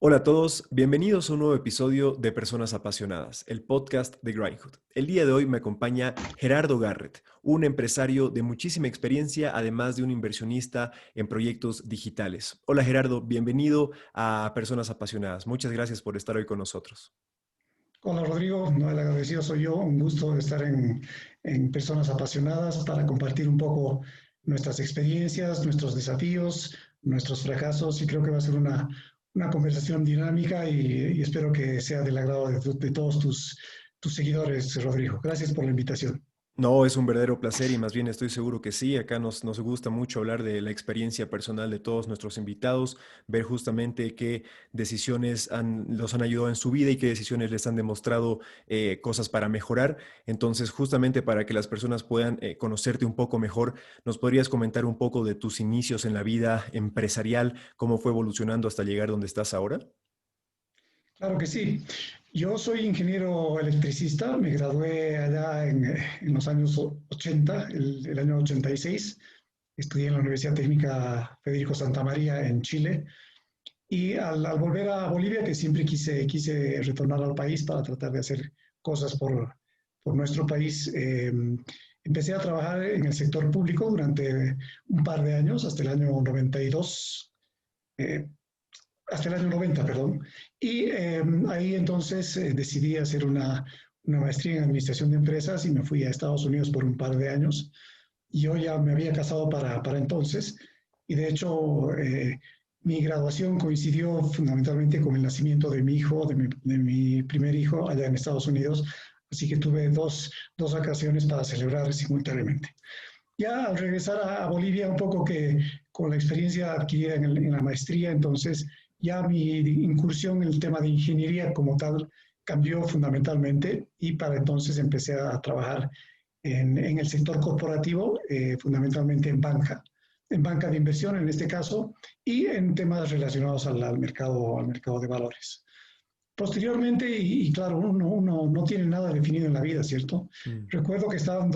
Hola a todos, bienvenidos a un nuevo episodio de Personas Apasionadas, el podcast de Grindhood. El día de hoy me acompaña Gerardo Garrett, un empresario de muchísima experiencia, además de un inversionista en proyectos digitales. Hola Gerardo, bienvenido a Personas Apasionadas. Muchas gracias por estar hoy con nosotros. Hola Rodrigo, no, el agradecido soy yo, un gusto estar en Personas Apasionadas para compartir un poco nuestras experiencias, nuestros desafíos, nuestros fracasos y creo que va a ser una conversación dinámica y espero que sea del agrado de todos tus seguidores, Rodrigo. Gracias por la invitación. No, es un verdadero placer y más bien estoy seguro que sí. Acá nos gusta mucho hablar de la experiencia personal de todos nuestros invitados, ver justamente qué decisiones los han ayudado en su vida y qué decisiones les han demostrado cosas para mejorar. Entonces, justamente para que las personas puedan conocerte un poco mejor, ¿nos podrías comentar un poco de tus inicios en la vida empresarial, cómo fue evolucionando hasta llegar donde estás ahora? Claro que sí. Yo soy ingeniero electricista, me gradué allá en los años 80, el año 86. Estudié en la Universidad Técnica Federico Santa María en Chile y al volver a Bolivia, que siempre quise retornar al país para tratar de hacer cosas por nuestro país, empecé a trabajar en el sector público durante un par de años, hasta el año 92, eh, hasta el año 90, perdón. Y ahí entonces decidí hacer una maestría en administración de empresas y me fui a Estados Unidos por un par de años. Yo ya me había casado para entonces y de hecho mi graduación coincidió fundamentalmente con el nacimiento de mi hijo, de mi primer hijo allá en Estados Unidos, así que tuve dos ocasiones para celebrar simultáneamente. Ya al regresar a Bolivia, un poco que con la experiencia adquirida en la maestría, entonces ya mi incursión en el tema de ingeniería como tal cambió fundamentalmente y para entonces empecé a trabajar en el sector corporativo, fundamentalmente en banca de inversión en este caso, y en temas relacionados al mercado de valores. Posteriormente, y claro, uno no tiene nada definido en la vida, ¿cierto? Mm. Recuerdo que estaba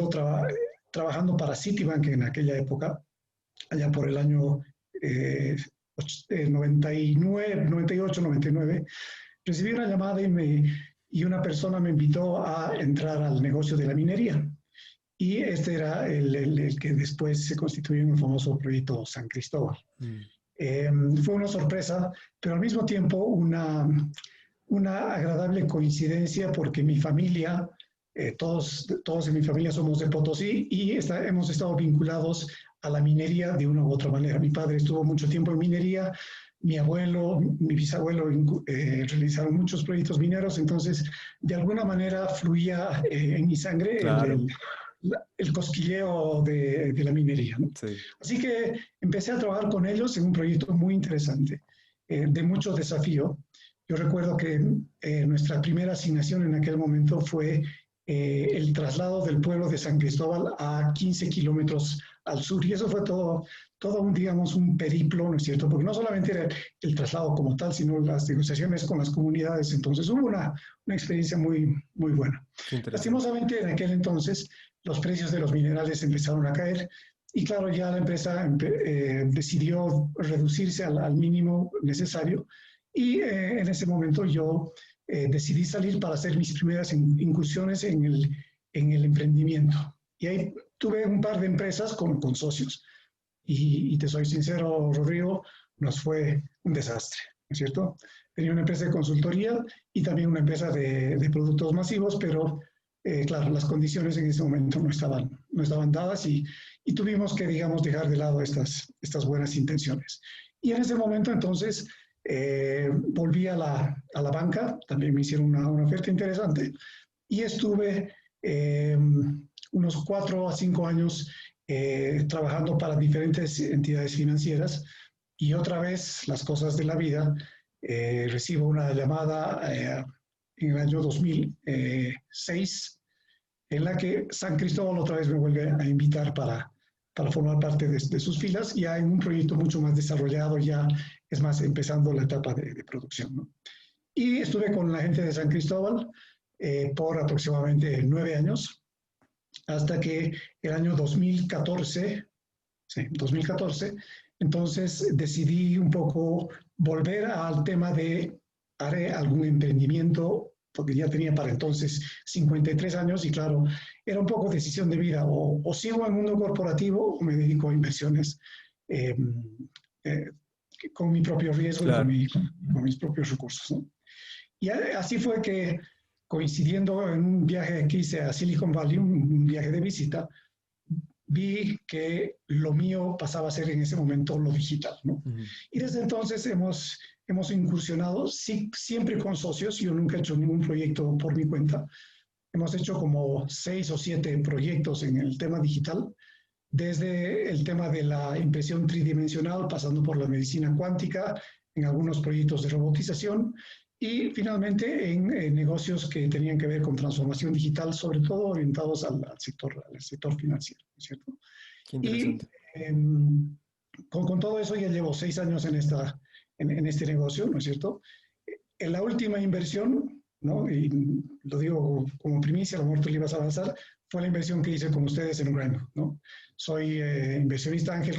trabajando para Citibank en aquella época, allá por el año 99, 98, 99, recibí una llamada y una persona me invitó a entrar al negocio de la minería. Y este era el que después se constituyó en el famoso proyecto San Cristóbal. Mm. Eh, Fue una sorpresa, pero al mismo tiempo una agradable coincidencia porque mi familia, todos en mi familia somos de Potosí y hemos estado vinculados a la minería de una u otra manera. Mi padre estuvo mucho tiempo en minería, mi abuelo, mi bisabuelo realizaron muchos proyectos mineros, entonces de alguna manera fluía en mi sangre Claro, el cosquilleo de la minería, ¿no? sí. Así que empecé a trabajar con ellos en un proyecto muy interesante, de mucho desafío. Yo recuerdo que nuestra primera asignación en aquel momento fue el traslado del pueblo de San Cristóbal a 15 kilómetros al sur. Y eso fue todo un, digamos, un periplo, ¿no es cierto? Porque no solamente era el traslado como tal, sino las negociaciones con las comunidades. Entonces hubo una experiencia muy buena. Qué interesante. Lastimosamente, en aquel entonces, los precios de los minerales empezaron a caer y claro, ya la empresa decidió reducirse al mínimo necesario y en ese momento yo decidí salir para hacer mis primeras incursiones en el emprendimiento. Y ahí tuve un par de empresas con socios. Y te soy sincero, Rodrigo, nos fue un desastre, ¿no es cierto? Tenía una empresa de consultoría y también una empresa de productos masivos, pero claro, las condiciones en ese momento no estaban dadas y tuvimos que, digamos, dejar de lado estas buenas intenciones. Y en ese momento, entonces, volví a la banca, también me hicieron una oferta interesante y estuve unos 4 a 5 años trabajando para diferentes entidades financieras y otra vez las cosas de la vida, recibo una llamada en el año 2006 en la que San Cristóbal otra vez me vuelve a invitar para formar parte de sus filas, ya en un proyecto mucho más desarrollado, ya es más empezando la etapa de producción, ¿no? Y estuve con la gente de San Cristóbal por aproximadamente 9 años, hasta que el año 2014, sí, 2014 Entonces decidí un poco volver al tema de haré algún emprendimiento, porque ya tenía para entonces 53 años y claro, era un poco decisión de vida, o sigo en el mundo corporativo o me dedico a inversiones eh, eh, con mi propio riesgo y Claro. con mis propios recursos, ¿no? Y así fue que coincidiendo en un viaje que hice a Silicon Valley, un viaje de visita, vi que lo mío pasaba a ser en ese momento lo digital, ¿no? Ujú. Y desde entonces hemos incursionado, sí, siempre con socios, yo nunca he hecho ningún proyecto por mi cuenta, hemos hecho como 6 o 7 proyectos en el tema digital, desde el tema de la impresión tridimensional, pasando por la medicina cuántica, en algunos proyectos de robotización y finalmente en negocios que tenían que ver con transformación digital, sobre todo orientados al sector financiero, ¿cierto? Qué Y interesante. eh, con todo eso ya llevo 6 años en este negocio, ¿no es cierto? En la última inversión, ¿no? Y lo digo como primicia, a lo mejor tú le ibas a avanzar, fue la inversión que hice con ustedes en Urano, ¿no? Soy inversionista ángel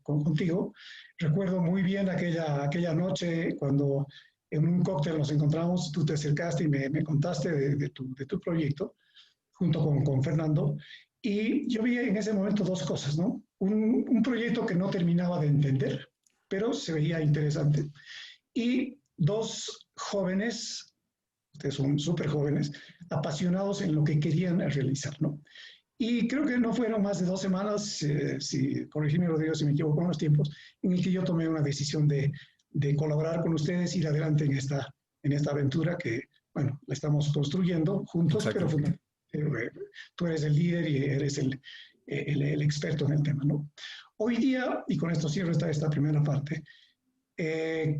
contigo. Recuerdo muy bien aquella noche cuando en un cóctel nos encontramos, tú te acercaste y me contaste de tu proyecto junto con Fernando. Y yo vi en ese momento dos cosas, ¿no? Un proyecto que no terminaba de entender, pero se veía interesante. Y dos jóvenes, ustedes son súper jóvenes, apasionados en lo que querían realizar, ¿no? Y creo que no fueron más de 2 semanas, si corregime Rodrigo si me equivoco en los tiempos, en el que yo tomé una decisión de colaborar con ustedes, ir adelante en esta aventura que, bueno, la estamos construyendo juntos, pero Exacto. tú eres el líder y eres el experto en el tema, ¿no? Hoy día, y con esto cierro esta primera parte, eh,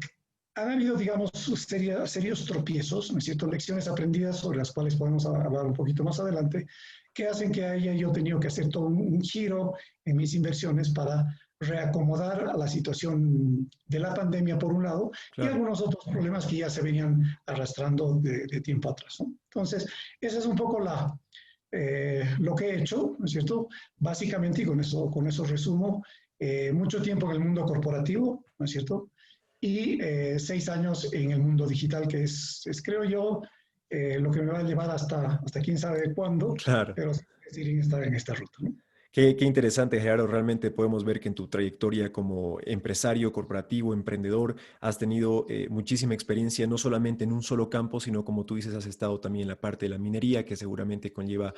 han habido, digamos, serios tropiezos, ¿no es cierto? Lecciones aprendidas sobre las cuales podemos hablar un poquito más adelante, que hacen que haya yo tenido que hacer todo un giro en mis inversiones para reacomodar a la situación de la pandemia por un lado y Claro. algunos otros problemas que ya se venían arrastrando de tiempo atrás, ¿no? Entonces, esa es un poco lo que he hecho, ¿no es cierto? Básicamente, y con eso resumo, mucho tiempo en el mundo corporativo, ¿no es cierto? Y 6 años en el mundo digital, que creo yo, lo que me va a llevar hasta quién sabe cuándo, Claro. pero sí decidir estar en esta ruta, ¿no? Qué interesante, Gerardo. Realmente podemos ver que en tu trayectoria como empresario, corporativo, emprendedor, has tenido muchísima experiencia, no solamente en un solo campo, sino como tú dices, has estado también en la parte de la minería, que seguramente conlleva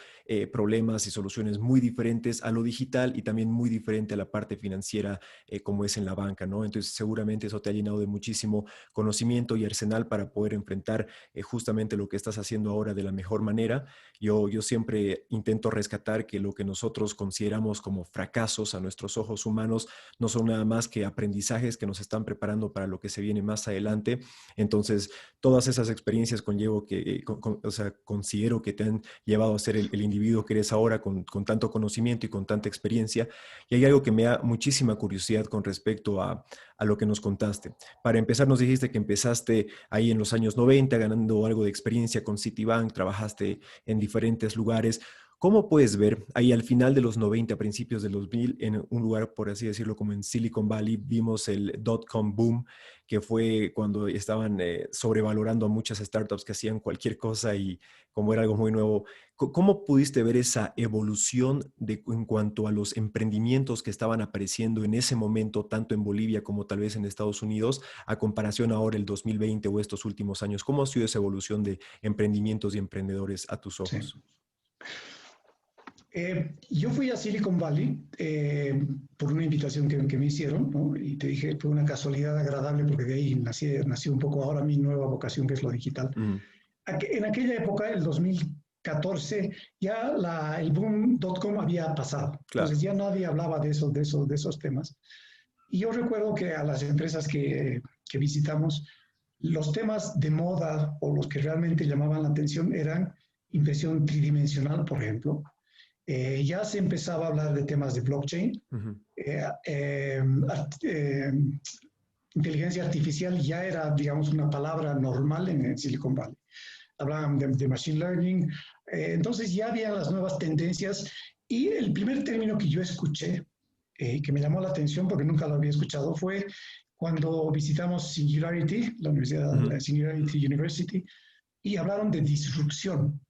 problemas y soluciones muy diferentes a lo digital y también muy diferente a la parte financiera, como es en la banca, ¿no? Entonces, seguramente eso te ha llenado de muchísimo conocimiento y arsenal para poder enfrentar justamente lo que estás haciendo ahora de la mejor manera. Yo siempre intento rescatar que lo que nosotros consideramos como fracasos a nuestros ojos humanos no son nada más que aprendizajes que nos están preparando para lo que se viene más adelante. Entonces, todas esas experiencias conllevo o sea, considero que te han llevado a ser el individuo que eres ahora con tanto conocimiento y con tanta experiencia. Y hay algo que me da muchísima curiosidad con respecto a lo que nos contaste. Para empezar, nos dijiste que empezaste ahí en los años 90 ganando algo de experiencia con Citibank, trabajaste en diferentes lugares. ¿Cómo puedes ver ahí al final de los 90, a principios de los 2000, en un lugar, por así decirlo, como en Silicon Valley, vimos el dot-com boom, que fue cuando estaban sobrevalorando a muchas startups que hacían cualquier cosa y como era algo muy nuevo? ¿Cómo pudiste ver esa evolución en cuanto a los emprendimientos que estaban apareciendo en ese momento, tanto en Bolivia como tal vez en Estados Unidos, a comparación ahora el 2020 o estos últimos años? ¿Cómo ha sido esa evolución de emprendimientos y emprendedores a tus Sí. ojos? Yo fui a Silicon Valley por una invitación que me hicieron, ¿no? Y te dije, fue una casualidad agradable porque de ahí nació un poco ahora mi nueva vocación, que es lo digital. Mm, En aquella época, el 2014, ya el boom .com había pasado. claro. Entonces ya nadie hablaba de esos temas. Y yo recuerdo que a las empresas que visitamos, los temas de moda o los que realmente llamaban la atención eran impresión tridimensional, por ejemplo. Ya se empezaba a hablar de temas de blockchain. Ujú. eh, eh, Inteligencia artificial ya era, digamos, una palabra normal en Silicon Valley. Hablaban de machine learning. Entonces ya había las nuevas tendencias y el primer término que yo escuché que me llamó la atención porque nunca lo había escuchado fue cuando visitamos Singularity, la Universidad Ujú. Singularity University, y hablaron de disrupción.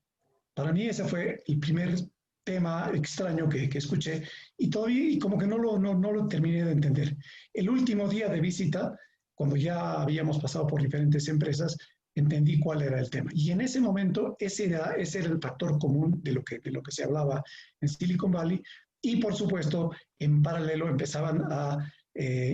Para mí ese fue el primer tema extraño que escuché y todavía y como que no lo terminé de entender. El último día de visita, cuando ya habíamos pasado por diferentes empresas, entendí cuál era el tema. Y en ese momento ese era el factor común de lo que se hablaba en Silicon Valley. Y por supuesto, en paralelo empezaban a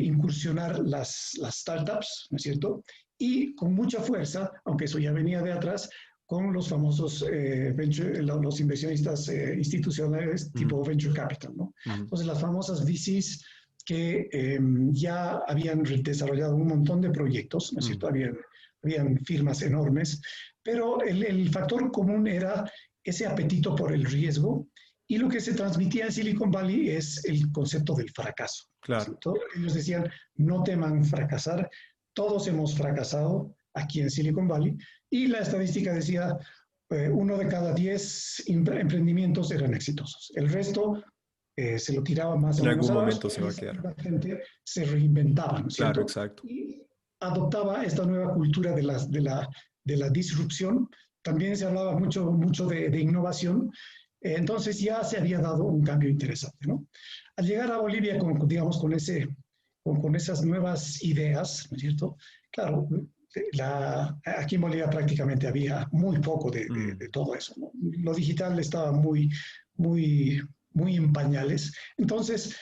incursionar las startups, ¿no es cierto? Y con mucha fuerza, aunque eso ya venía de atrás, con los famosos los inversionistas institucionales Ujú. tipo venture capital, ¿no? Ujú. Entonces, las famosas VCs que ya habían desarrollado un montón de proyectos, ¿no es Ujú. cierto? Habían firmas enormes, pero el factor común era ese apetito por el riesgo y lo que se transmitía en Silicon Valley es el concepto del fracaso. Claro. ¿Cierto? Ellos decían, no teman fracasar, todos hemos fracasado aquí en Silicon Valley, y la estadística decía, uno de cada 10 emprendimientos eran exitosos. El resto se lo tiraba más o En menos algún abajo momento se y va a esa quedar. misma gente se reinventaba, ¿no es Claro, cierto? exacto. Y adoptaba esta nueva cultura de la disrupción. También se hablaba mucho de innovación. Entonces ya se había dado un cambio interesante, ¿no? Al llegar a Bolivia, digamos, con esas nuevas ideas, ¿no es cierto? Claro, aquí en Bolivia prácticamente había muy poco Mm. de todo eso, ¿no? Lo digital estaba muy, muy en pañales. Entonces,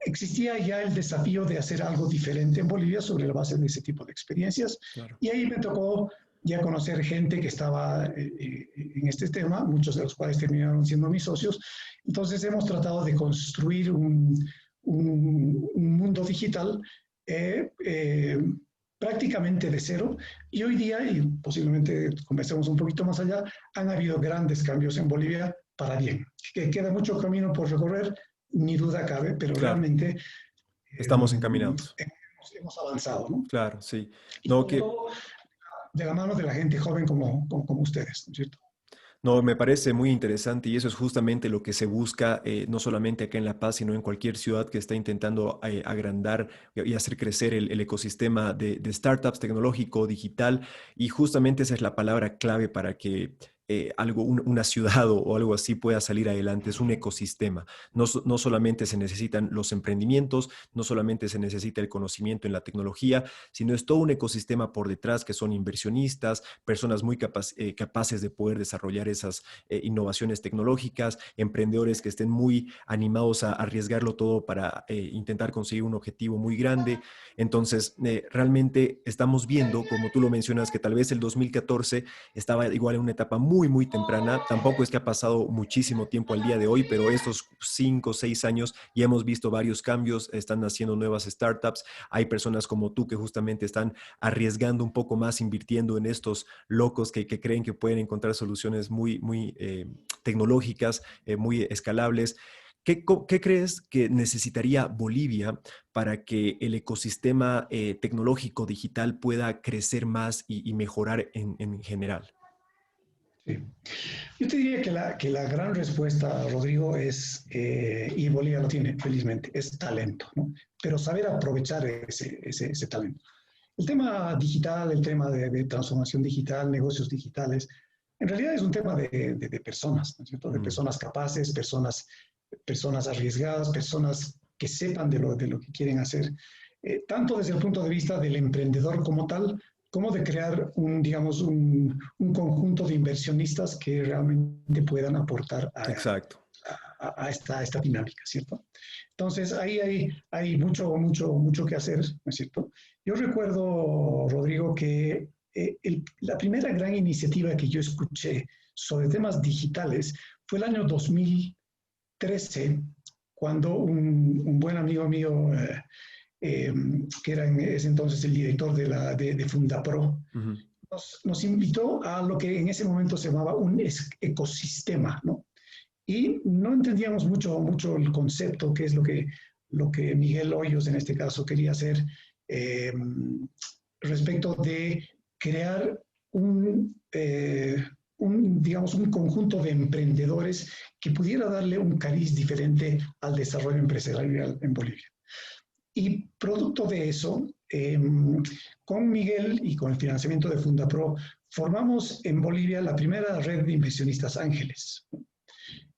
existía ya el desafío de hacer algo diferente en Bolivia sobre la base de ese tipo de experiencias. Claro. Y ahí me tocó ya conocer gente que estaba en este tema, muchos de los cuales terminaron siendo mis socios. Entonces hemos tratado de construir un mundo digital eh, eh, prácticamente de cero. Y hoy día, y posiblemente comencemos un poquito más allá, han habido grandes cambios en Bolivia para bien. Que queda mucho camino por recorrer, ni duda cabe, pero Claro. realmente Estamos encaminados. hemos avanzado, ¿no? Claro, sí. Y No, sobre que todo de la mano de la gente joven como ustedes, ¿no es cierto? No, me parece muy interesante y eso es justamente lo que se busca, no solamente acá en La Paz, sino en cualquier ciudad que está intentando agrandar y hacer crecer el ecosistema de startups tecnológico, digital, y justamente esa es la palabra clave para que una ciudad o algo así pueda salir adelante, es un ecosistema. No, no solamente se necesitan los emprendimientos, no solamente se necesita el conocimiento en la tecnología, sino es todo un ecosistema por detrás que son inversionistas, personas muy capaces de poder desarrollar esas innovaciones tecnológicas, emprendedores que estén muy animados a arriesgarlo todo para intentar conseguir un objetivo muy grande. Entonces, realmente estamos viendo, como tú lo mencionas, que tal vez el 2014 estaba igual en una etapa muy temprana. Tampoco es que ha pasado muchísimo tiempo al día de hoy, pero estos 5 o 6 años ya hemos visto varios cambios, están naciendo nuevas startups, hay personas como tú que justamente están arriesgando un poco más, invirtiendo en estos locos que creen que pueden encontrar soluciones muy tecnológicas, muy escalables. ¿Qué crees que necesitaría Bolivia para que el ecosistema tecnológico digital pueda crecer más y mejorar en general? Sí. Yo te diría que la gran respuesta, Rodrigo, es, y Bolivia lo tiene felizmente, es talento, ¿no? Pero saber aprovechar ese talento. El tema digital, el tema de transformación digital, negocios digitales, en realidad es un tema de personas, ¿no es cierto? De Mm. personas capaces, personas arriesgadas, personas que sepan de lo que quieren hacer, tanto desde el punto de vista del emprendedor como tal, como de crear digamos, un conjunto de inversionistas que realmente puedan aportar Exacto. a esta dinámica, ¿cierto? Entonces, ahí hay mucho que hacer, ¿no es cierto? Yo recuerdo, Rodrigo, que la primera gran iniciativa que yo escuché sobre temas digitales fue el año 2013, cuando un buen amigo mío, que era en ese entonces el director de Fundapro, Ujú. nos invitó a lo que en ese momento se llamaba un ecosistema, ¿no? Y no entendíamos mucho el concepto, que es lo que Miguel Hoyos en este caso quería hacer respecto de crear un, digamos, un conjunto de emprendedores que pudiera darle un cariz diferente al desarrollo empresarial en Bolivia. Y producto de eso, con Miguel y con el financiamiento de Fundapro, formamos en Bolivia la primera red de inversionistas ángeles.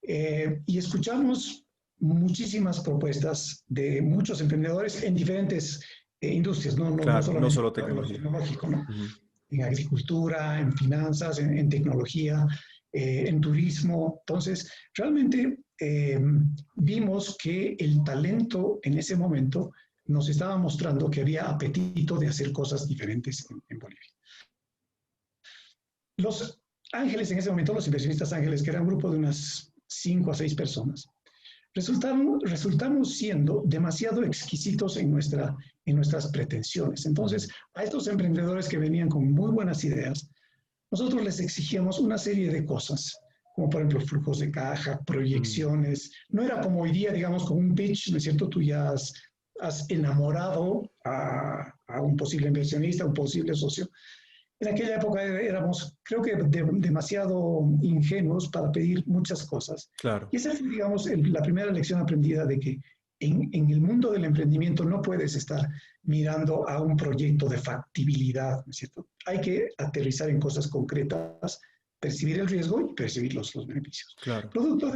Y escuchamos muchísimas propuestas de muchos emprendedores en diferentes industrias, no Claro, no solamente solo en lo tecnología. tecnológico, ¿no? Ujú. En agricultura, en finanzas, en tecnología, en turismo. Entonces, realmente vimos que el talento en ese momento nos estaba mostrando que había apetito de hacer cosas diferentes en Bolivia. Los ángeles en ese momento, los inversionistas ángeles, que era un grupo de unas 5 a 6 personas, resultamos siendo demasiado exquisitos en nuestras pretensiones. Entonces, a estos emprendedores que venían con muy buenas ideas, nosotros les exigíamos una serie de cosas, como por ejemplo flujos de caja, Mm. proyecciones. No era como hoy día, digamos, con un pitch, ¿no es cierto? Tú ya has enamorado a un posible inversionista, a un posible socio. En aquella época éramos, creo que, demasiado ingenuos para pedir muchas cosas. Claro, Y esa es, digamos, la primera lección aprendida de que en el mundo del emprendimiento no puedes estar mirando a un proyecto de factibilidad, ¿no es cierto? Hay que aterrizar en cosas concretas, percibir el riesgo y percibir los beneficios. claro. Producto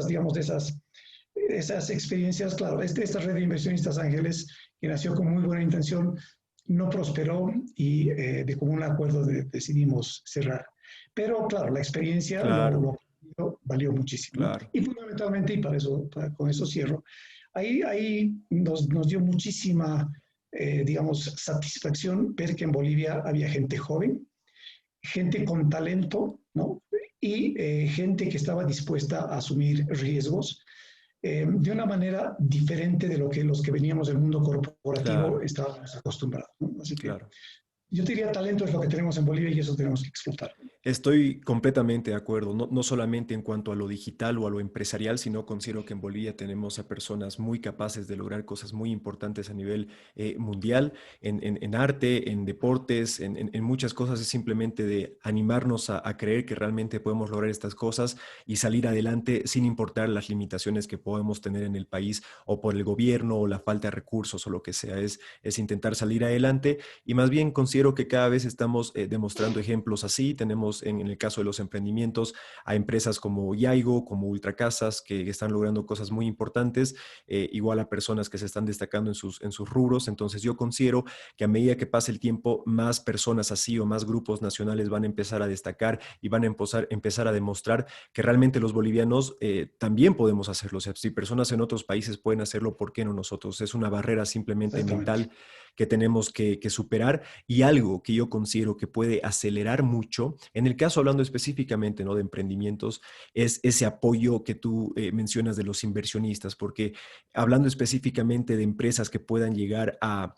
digamos, esas experiencias, claro, esta red de inversionistas ángeles, que nació con muy buena intención, no prosperó y de común acuerdo decidimos cerrar. Pero claro, la experiencia Claro, valió muchísimo, ¿no? claro. Y fundamentalmente, y con eso cierro, ahí nos dio muchísima, digamos, satisfacción ver que en Bolivia había gente joven, gente con talento, ¿no? Y gente que estaba dispuesta a asumir riesgos de una manera diferente de lo que los que veníamos del mundo corporativo Claro, estábamos acostumbrados, ¿no? Así que claro. yo te diría, talento es lo que tenemos en Bolivia y eso tenemos que explotar. Estoy completamente de acuerdo, no solamente en cuanto a lo digital o a lo empresarial, sino considero que en Bolivia tenemos a personas muy capaces de lograr cosas muy importantes a nivel mundial, en arte, en deportes, en muchas cosas. Es simplemente de animarnos a creer que realmente podemos lograr estas cosas y salir adelante sin importar las limitaciones que podemos tener en el país o por el gobierno o la falta de recursos o lo que sea. Es intentar salir adelante y más bien considero que cada vez estamos demostrando ejemplos así. Tenemos en el caso de los emprendimientos a empresas como Yaigo, como Ultracasas, que están logrando cosas muy importantes, igual a personas que se están destacando en sus rubros. Entonces yo considero que a medida que pase el tiempo, más personas así o más grupos nacionales van a empezar a destacar y van a empezar a demostrar que realmente los bolivianos también podemos hacerlo. O sea, si personas en otros países pueden hacerlo, ¿por qué no nosotros? Es una barrera simplemente Exactamente. mental que tenemos que superar y algo que yo considero que puede acelerar mucho, en el caso hablando específicamente, ¿no?, de emprendimientos, es ese apoyo que tú mencionas de los inversionistas, porque hablando específicamente de empresas que puedan llegar a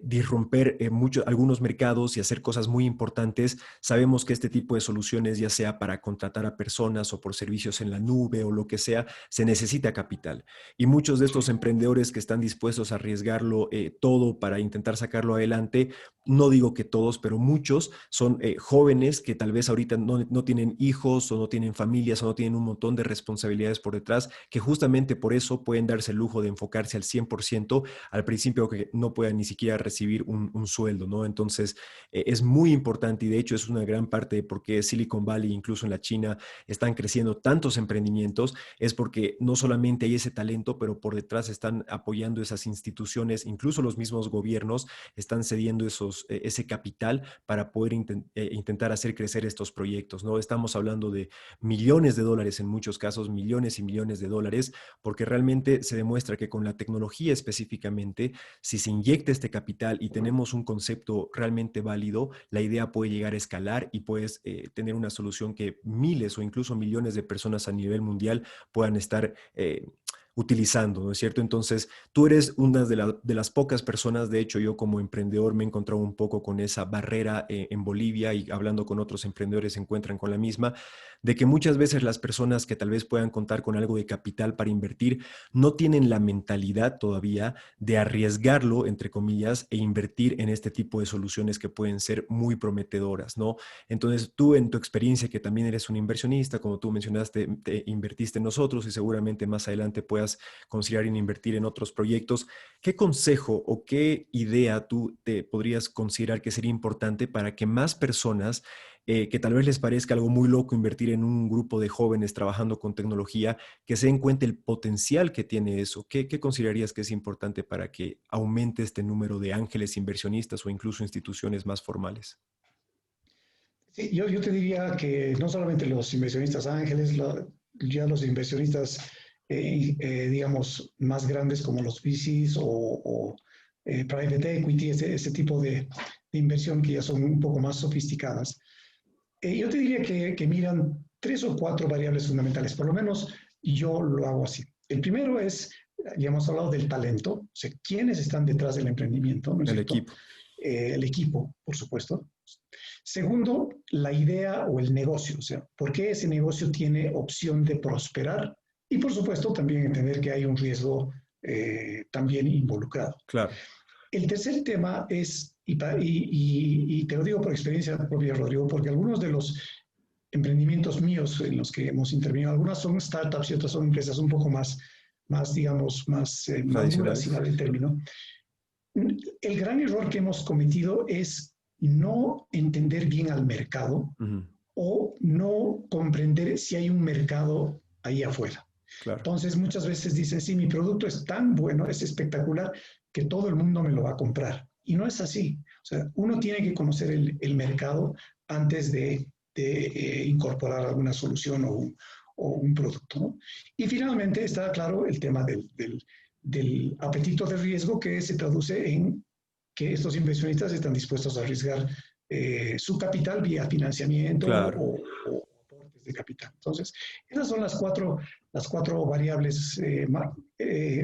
disromper algunos mercados y hacer cosas muy importantes, sabemos que este tipo de soluciones, ya sea para contratar a personas o por servicios en la nube o lo que sea, se necesita capital. Y muchos de estos emprendedores que están dispuestos a arriesgarlo todo para intentar sacarlo adelante, no digo que todos, pero muchos son jóvenes que tal vez ahorita no tienen hijos o no tienen familias o no tienen un montón de responsabilidades por detrás, que justamente por eso pueden darse el lujo de enfocarse al 100% al principio, que no puedan ni siquiera recibir un sueldo, ¿no? Entonces, es muy importante y de hecho es una gran parte de por qué Silicon Valley, incluso en la China, están creciendo tantos emprendimientos, es porque no solamente hay ese talento, pero por detrás están apoyando esas instituciones, incluso los mismos gobiernos están cediendo ese capital para poder intentar hacer crecer estos proyectos, ¿no? Estamos hablando de millones de dólares en muchos casos, millones y millones de dólares, porque realmente se demuestra que con la tecnología específicamente, si se inyecta este capital y tenemos un concepto realmente válido, la idea puede llegar a escalar y puedes tener una solución que miles o incluso millones de personas a nivel mundial puedan estar utilizando, ¿no es cierto? Entonces, tú eres una de las pocas personas, de hecho, yo como emprendedor me he encontrado un poco con esa barrera en Bolivia y hablando con otros emprendedores se encuentran con la misma, de que muchas veces las personas que tal vez puedan contar con algo de capital para invertir no tienen la mentalidad todavía de arriesgarlo, entre comillas, e invertir en este tipo de soluciones que pueden ser muy prometedoras, ¿no? Entonces, tú en tu experiencia, que también eres un inversionista, como tú mencionaste, te invertiste en nosotros y seguramente más adelante puedas considerar en invertir en otros proyectos, ¿qué consejo o qué idea tú te podrías considerar que sería importante para que más personas que tal vez les parezca algo muy loco invertir en un grupo de jóvenes trabajando con tecnología, que se den cuenta el potencial que tiene eso? ¿Qué considerarías que es importante para que aumente este número de ángeles inversionistas o incluso instituciones más formales? Sí, yo te diría que no solamente los inversionistas ángeles, ya los inversionistas, digamos, más grandes como los VCs o private equity, ese tipo de inversión que ya son un poco más sofisticadas. Yo te diría que miran tres o cuatro variables fundamentales, por lo menos yo lo hago así. El primero es, ya hemos hablado del talento, o sea, quiénes están detrás del emprendimiento, ¿no es El cierto? equipo. El equipo, por supuesto. Segundo, la idea o el negocio, o sea, por qué ese negocio tiene opción de prosperar y por supuesto también entender que hay un riesgo también involucrado. Claro, El tercer tema es, y te lo digo por experiencia propia, Rodrigo, porque algunos de los emprendimientos míos en los que hemos intervenido, algunas son startups y otras son empresas un poco más digamos, más maduras, si tradicionales. vale el término. El gran error que hemos cometido es no entender bien al mercado Ujú, o no comprender si hay un mercado ahí afuera. claro, Entonces muchas veces dicen, sí, mi producto es tan bueno, es espectacular, que todo el mundo me lo va a comprar. Y no es así. O sea, uno tiene que conocer el mercado antes de incorporar alguna solución o un producto, ¿no? Y finalmente está claro el tema del apetito de riesgo que se traduce en que estos inversionistas están dispuestos a arriesgar su capital vía financiamiento claro. o aportes de capital. Entonces, esas son las cuatro variables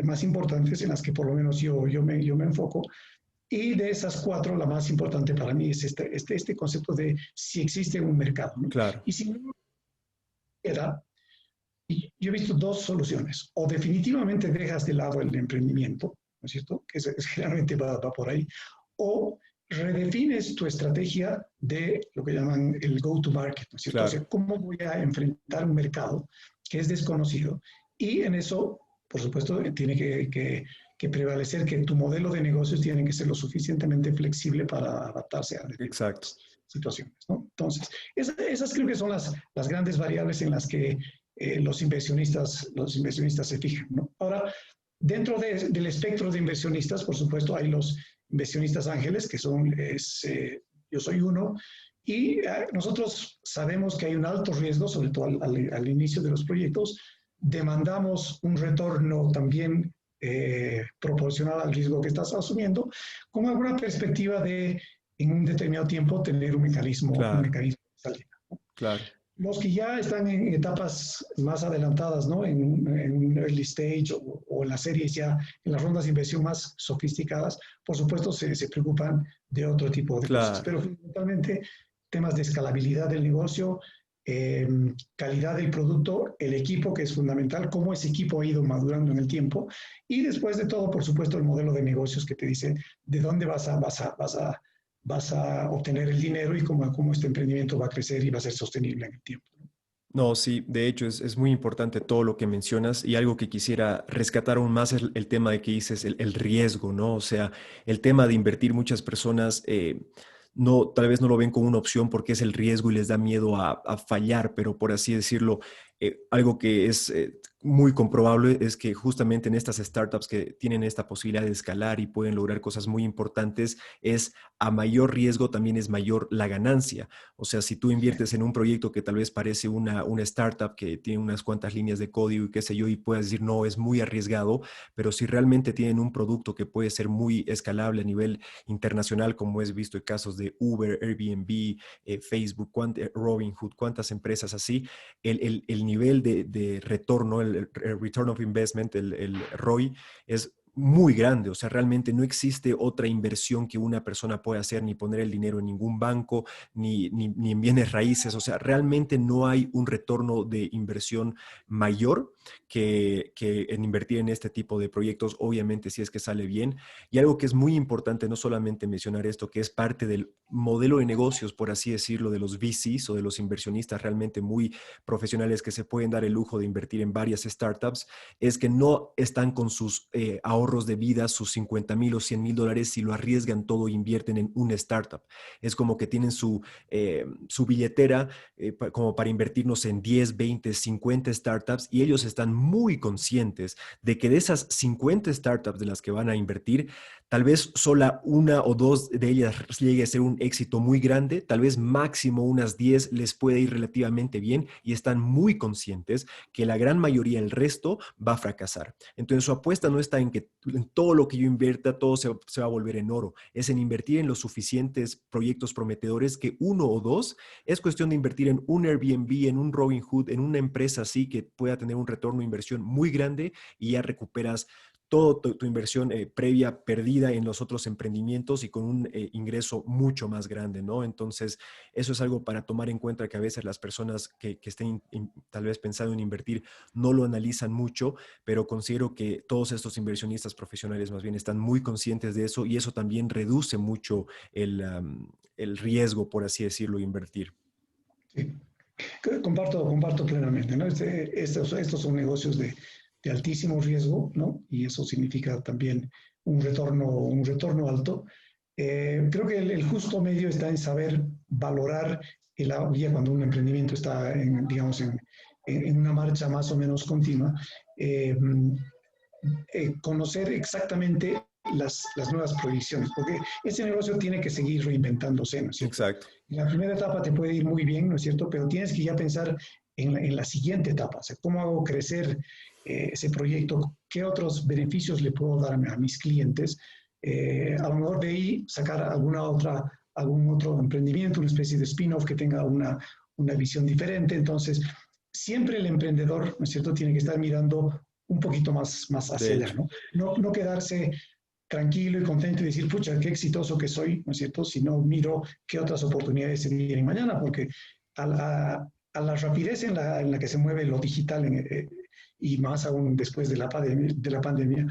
más importantes en las que por lo menos yo me enfoco. Y de esas cuatro, la más importante para mí es este concepto de si existe un mercado, ¿no? Claro, Y si no queda, yo he visto dos soluciones. O definitivamente dejas de lado el emprendimiento, ¿no es cierto? Que generalmente va por ahí. O redefines tu estrategia de lo que llaman el go-to-market, ¿no es cierto? O claro. sea, ¿cómo voy a enfrentar un mercado que es desconocido? Y en eso, por supuesto, tiene que prevalecer que tu modelo de negocios tiene que ser lo suficientemente flexible para adaptarse a Exacto. determinadas situaciones, ¿no? Entonces, esas creo que son las grandes variables en las que los inversionistas se fijan, ¿no? Ahora, dentro del espectro de inversionistas, por supuesto, hay los inversionistas ángeles, que yo soy uno, y nosotros sabemos que hay un alto riesgo, sobre todo al inicio de los proyectos, demandamos un retorno también proporcional al riesgo que estás asumiendo, con alguna perspectiva de en un determinado tiempo tener un Claro, mecanismo de salida. claro. Los que ya están en etapas más adelantadas, ¿no? En un early stage o en las series ya, en las rondas de inversión más sofisticadas, por supuesto se preocupan de otro tipo de cosas, Claro. pero fundamentalmente temas de escalabilidad del negocio, calidad del producto, el equipo que es fundamental, cómo ese equipo ha ido madurando en el tiempo y después de todo, por supuesto, el modelo de negocios que te dice de dónde vas a obtener el dinero y cómo este emprendimiento va a crecer y va a ser sostenible en el tiempo. No, sí, de hecho es muy importante todo lo que mencionas y algo que quisiera rescatar aún más es el tema de que dices el riesgo, ¿no? O sea, el tema de invertir muchas personas no, tal vez no lo ven como una opción porque es el riesgo y les da miedo a fallar, pero por así decirlo, algo que es muy comprobable es que justamente en estas startups que tienen esta posibilidad de escalar y pueden lograr cosas muy importantes, es a mayor riesgo también es mayor la ganancia. O sea, si tú inviertes en un proyecto que tal vez parece una startup que tiene unas cuantas líneas de código y qué sé yo, y puedes decir, no, es muy arriesgado, pero si realmente tienen un producto que puede ser muy escalable a nivel internacional, como es visto en casos de Uber, Airbnb, Facebook, Robinhood, cuántas empresas así, el nivel de retorno, el Return of Investment, el ROI, es muy grande. O sea, realmente no existe otra inversión que una persona pueda hacer, ni poner el dinero en ningún banco, ni en bienes raíces. O sea, realmente no hay un retorno de inversión mayor que en invertir en este tipo de proyectos, obviamente si es que sale bien. Y algo que es muy importante, no solamente mencionar esto, que es parte del modelo de negocios, por así decirlo, de los VCs o de los inversionistas realmente muy profesionales que se pueden dar el lujo de invertir en varias startups, es que no están con sus ahorros de vida, sus 50,000 o 100,000 dólares, y lo arriesgan todo e invierten en una startup. Es como que tienen su billetera como para invertirnos en 10, 20, 50 startups, y ellos están muy conscientes de que de esas 50 startups de las que van a invertir, tal vez sola una o dos de ellas llegue a ser un éxito muy grande, tal vez máximo unas 10 les puede ir relativamente bien, y están muy conscientes que la gran mayoría, el resto, va a fracasar. Entonces su apuesta no está en que en todo lo que yo invierta, todo se va a volver en oro, es en invertir en los suficientes proyectos prometedores que uno o dos, es cuestión de invertir en un Airbnb, en un Robinhood, en una empresa así que pueda tener un retorno de inversión muy grande, y ya recuperas toda tu inversión previa perdida en los otros emprendimientos, y con un ingreso mucho más grande, ¿no? Entonces, eso es algo para tomar en cuenta, que a veces las personas que estén tal vez pensando en invertir no lo analizan mucho, pero considero que todos estos inversionistas profesionales más bien están muy conscientes de eso, y eso también reduce mucho el riesgo, por así decirlo, de invertir. Sí. Comparto plenamente, ¿no? Estos son negocios de altísimo riesgo, ¿no? Y eso significa también un retorno alto. Creo que el justo medio está en saber valorar el día cuando un emprendimiento está, digamos, en una marcha más o menos continua. Eh, Conocer exactamente las nuevas proyecciones, porque ese negocio tiene que seguir reinventándose, ¿no es cierto? Exacto. En la primera etapa te puede ir muy bien, ¿no es cierto? Pero tienes que ya pensar en la siguiente etapa, o sea, cómo hago crecer ese proyecto, qué otros beneficios le puedo dar a mis clientes, a lo mejor de ahí sacar algún otro emprendimiento, una especie de spin-off que tenga una visión diferente. Entonces, siempre el emprendedor, ¿no es cierto?, tiene que estar mirando un poquito más De hacia allá, hecho, ¿no? No quedarse tranquilo y contento y decir, pucha, qué exitoso que soy, ¿no es cierto? Sino miro qué otras oportunidades se vienen mañana, porque a la rapidez en la que se mueve lo digital y más aún después de la pandemia,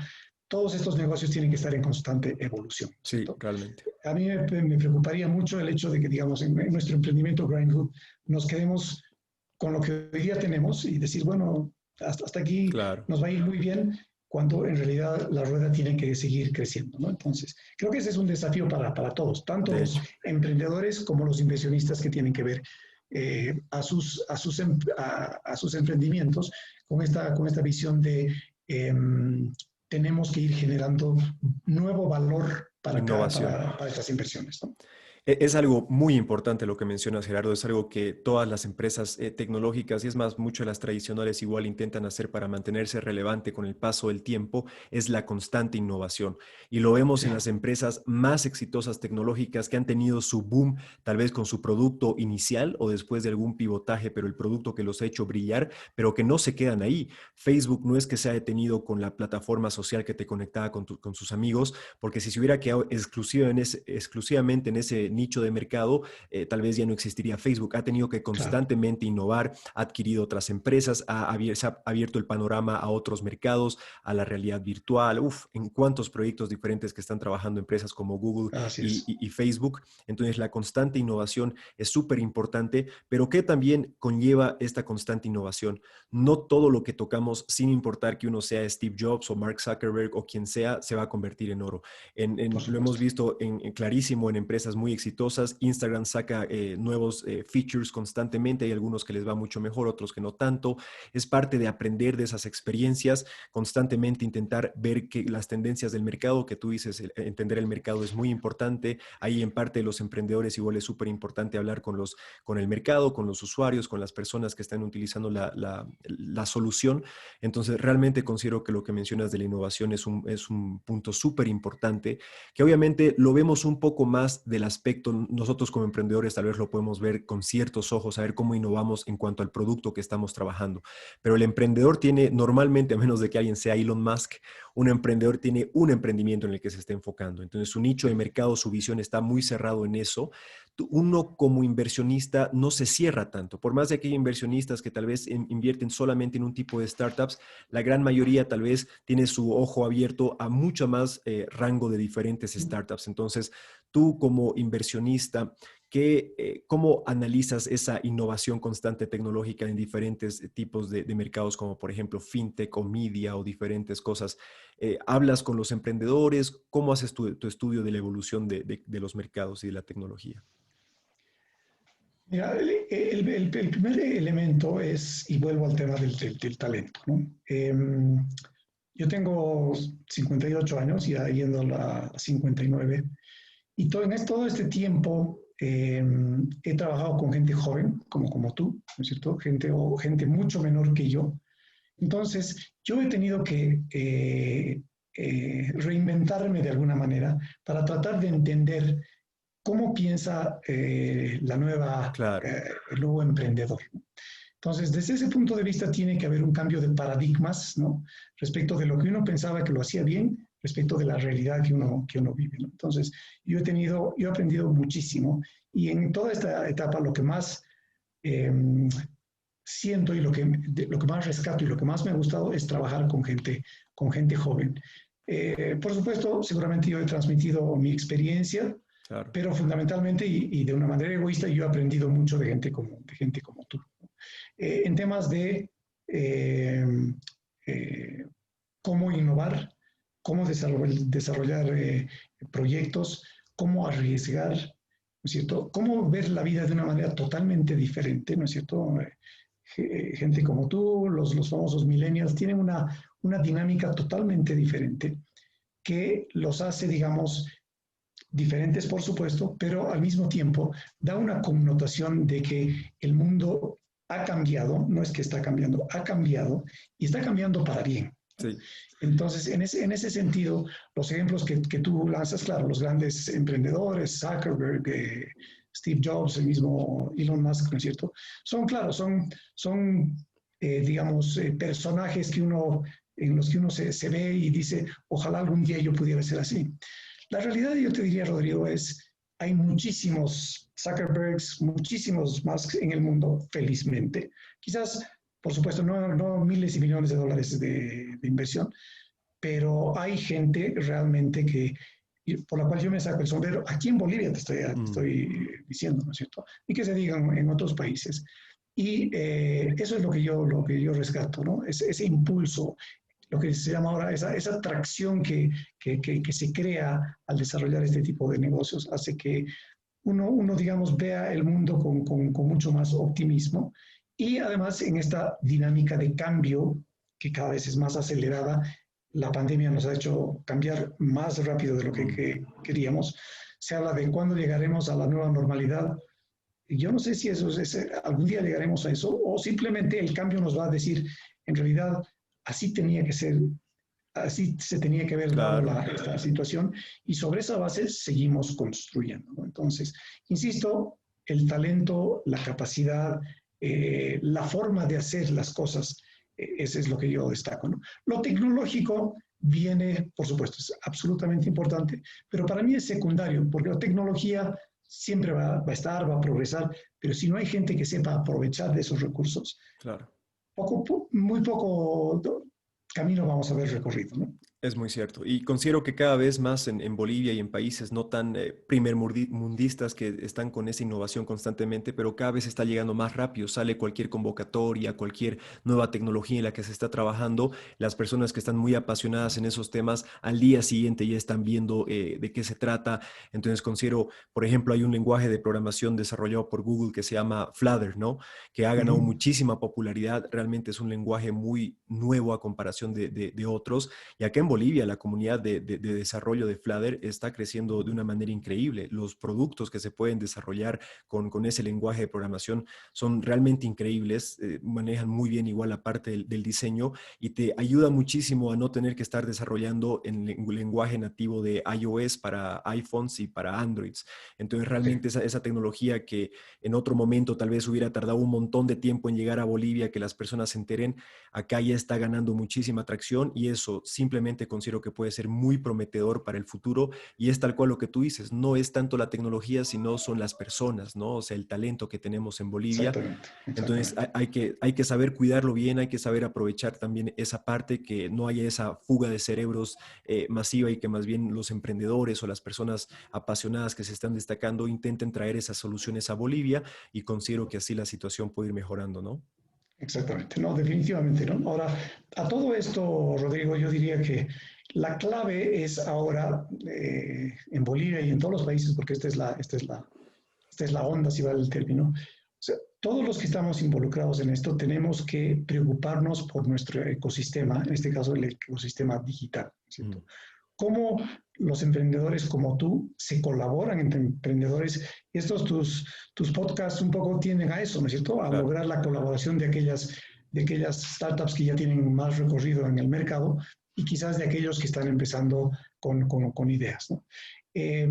todos estos negocios tienen que estar en constante evolución, sí, ¿cierto? realmente. A mí me preocuparía mucho el hecho de que, digamos, en nuestro emprendimiento Grindhood nos quedemos con lo que hoy día tenemos y decir, bueno, hasta aquí Claro. nos va a ir muy bien, cuando en realidad la rueda tiene que seguir creciendo, ¿no? Entonces, creo que ese es un desafío para todos, tanto De los hecho. emprendedores como los inversionistas que tienen que ver a sus emprendimientos con esta visión de eh, tenemos que ir generando nuevo valor Innovación. para estas inversiones, ¿no? Es algo muy importante lo que mencionas, Gerardo. Es algo que todas las empresas tecnológicas, y es más, mucho de las tradicionales, igual intentan hacer para mantenerse relevante con el paso del tiempo, es la constante innovación. Y lo vemos Sí, en las empresas más exitosas tecnológicas que han tenido su boom, tal vez con su producto inicial o después de algún pivotaje, pero el producto que los ha hecho brillar, pero que no se quedan ahí. Facebook no es que se ha detenido con la plataforma social que te conectaba con sus amigos, porque si se hubiera quedado exclusivamente en ese nicho de mercado, tal vez ya no existiría Facebook. Ha tenido que claro. constantemente innovar, ha adquirido otras empresas, se ha abierto el panorama a otros mercados, a la realidad virtual. Uf, en cuántos proyectos diferentes que están trabajando empresas como Google Así es. y Facebook. Entonces, la constante innovación es súper importante, pero ¿qué también conlleva esta constante innovación? No todo lo que tocamos, sin importar que uno sea Steve Jobs o Mark Zuckerberg o quien sea, se va a convertir en oro. Por Lo hemos supuesto. visto clarísimo en empresas muy exitosas. Instagram saca nuevos features constantemente. Hay algunos que les va mucho mejor, otros que no tanto. Es parte de aprender de esas experiencias, constantemente intentar ver que las tendencias del mercado, que tú dices, entender el mercado es muy importante. Ahí en parte de los emprendedores igual es súper importante hablar con el mercado, con los usuarios, con las personas que están utilizando la solución. Entonces, realmente considero que lo que mencionas de la innovación es un punto súper importante, que obviamente lo vemos un poco más del aspecto aspecto nosotros como emprendedores tal vez lo podemos ver con ciertos ojos, saber cómo innovamos en cuanto al producto que estamos trabajando. Pero el emprendedor tiene normalmente, a menos de que alguien sea Elon Musk, un emprendedor tiene un emprendimiento en el que se está enfocando. Entonces su nicho de mercado, su visión está muy cerrado en eso. Uno como inversionista no se cierra tanto. Por más de que hay inversionistas que tal vez invierten solamente en un tipo de startups, la gran mayoría tal vez tiene su ojo abierto a mucho más rango de diferentes startups. Entonces, tú como inversionista, ¿cómo analizas esa innovación constante tecnológica en diferentes tipos de mercados, como por ejemplo fintech o media o diferentes cosas? ¿Hablas con los emprendedores? ¿Cómo haces tu estudio de la evolución de los mercados y de la tecnología? Mira, el primer elemento es, y vuelvo al tema del talento, ¿no? Yo tengo 58 años, ya yendo a la 59, y todo este tiempo he trabajado con gente joven, como tú, ¿no es cierto? Gente mucho menor que yo. Entonces, yo he tenido que reinventarme de alguna manera para tratar de entender cómo piensa Claro, el nuevo emprendedor. Entonces, desde ese punto de vista tiene que haber un cambio de paradigmas, ¿no? Respecto de lo que uno pensaba que lo hacía bien, respecto de la realidad que uno vive, ¿no? Entonces, yo he aprendido muchísimo y en toda esta etapa lo que más eh, siento y lo que más rescato y lo que más me ha gustado es trabajar con gente joven. Por supuesto, seguramente yo he transmitido mi experiencia, claro. pero fundamentalmente y de una manera egoísta yo he aprendido mucho de gente como tú. En temas de eh, eh, cómo innovar, cómo desarrollar proyectos, cómo arriesgar, ¿no es cierto? Cómo ver la vida de una manera totalmente diferente, ¿no es cierto? Gente como tú, los famosos millennials, tienen una dinámica totalmente diferente que los hace, digamos, diferentes, por supuesto, pero al mismo tiempo da una connotación de que el mundo ha cambiado, no es que está cambiando, ha cambiado y está cambiando para bien. Sí. Entonces, en ese sentido, los ejemplos que tú lanzas, claro, los grandes emprendedores, Zuckerberg, Steve Jobs, el mismo Elon Musk, ¿no es cierto? Son, claro, son digamos, personajes en los que uno se ve y dice, ojalá algún día yo pudiera ser así. La realidad, yo te diría, Rodrigo, hay muchísimos Zuckerbergs, muchísimos Musk en el mundo, felizmente. Quizás, por supuesto, no miles y millones de dólares de inversión, pero hay gente realmente por la cual yo me saco el sombrero. Aquí en Bolivia te Mm, estoy diciendo, ¿no es cierto? Y que se digan en otros países. Y eso es lo que yo rescato, ¿no? Ese impulso, lo que se llama ahora esa atracción que se crea al desarrollar este tipo de negocios, hace que uno digamos, vea el mundo con mucho más optimismo y además en esta dinámica de cambio que cada vez es más acelerada, la pandemia nos ha hecho cambiar más rápido de lo mm. que queríamos. Se habla de cuándo llegaremos a la nueva normalidad. Yo no sé si algún día llegaremos a eso o simplemente el cambio nos va a decir, en realidad, así tenía que ser, así se tenía que haber dado Claro. esta situación y sobre esa base seguimos construyendo, ¿no? Entonces, insisto, el talento, la capacidad, la forma de hacer las cosas, ese es lo que yo destaco, ¿no? Lo tecnológico viene, por supuesto, es absolutamente importante, pero para mí es secundario, porque la tecnología siempre va a estar, va a progresar, pero si no hay gente que sepa aprovechar de esos recursos, Claro. muy poco camino vamos a ver recorrido, ¿no? Es muy cierto. Y considero que cada vez más en Bolivia y en países no tan primermundistas que están con esa innovación constantemente, pero cada vez está llegando más rápido. Sale cualquier convocatoria, cualquier nueva tecnología en la que se está trabajando. Las personas que están muy apasionadas en esos temas al día siguiente ya están viendo de qué se trata. Entonces considero, por ejemplo, hay un lenguaje de programación desarrollado por Google que se llama Flutter, ¿no? Que ha Uh ganado -huh. muchísima popularidad. Realmente es un lenguaje muy nuevo a comparación de otros. Y acá en Bolivia la comunidad de desarrollo de Flutter está creciendo de una manera increíble. Los productos que se pueden desarrollar con ese lenguaje de programación son realmente increíbles, manejan muy bien igual la parte del diseño y te ayuda muchísimo a no tener que estar desarrollando en lenguaje nativo de iOS para iPhones y para Androids. Entonces Sí, realmente esa tecnología que en otro momento tal vez hubiera tardado un montón de tiempo en llegar a Bolivia, que las personas se enteren, acá ya está ganando muchísima atracción y eso simplemente considero que puede ser muy prometedor para el futuro y es tal cual lo que tú dices, no es tanto la tecnología, sino son las personas, ¿no? O sea, el talento que tenemos en Bolivia. exactamente, Entonces exactamente. hay que saber cuidarlo bien, hay que saber aprovechar también esa parte, que no haya esa fuga de cerebros masiva y que más bien los emprendedores o las personas apasionadas que se están destacando intenten traer esas soluciones a Bolivia y considero que así la situación puede ir mejorando, ¿no? Exactamente, no, definitivamente no. Ahora, a todo esto, Rodrigo, yo diría que la clave es ahora en Bolivia y en todos los países, porque esta es la onda, si vale el término. O sea, todos los que estamos involucrados en esto tenemos que preocuparnos por nuestro ecosistema, en este caso el ecosistema digital, Mm, ¿cierto? Cómo los emprendedores como tú se colaboran entre emprendedores. Estos tus podcasts un poco tienden a eso, ¿no es cierto? A claro. lograr la colaboración de aquellas startups que ya tienen más recorrido en el mercado y quizás de aquellos que están empezando con ideas, ¿no? Eh,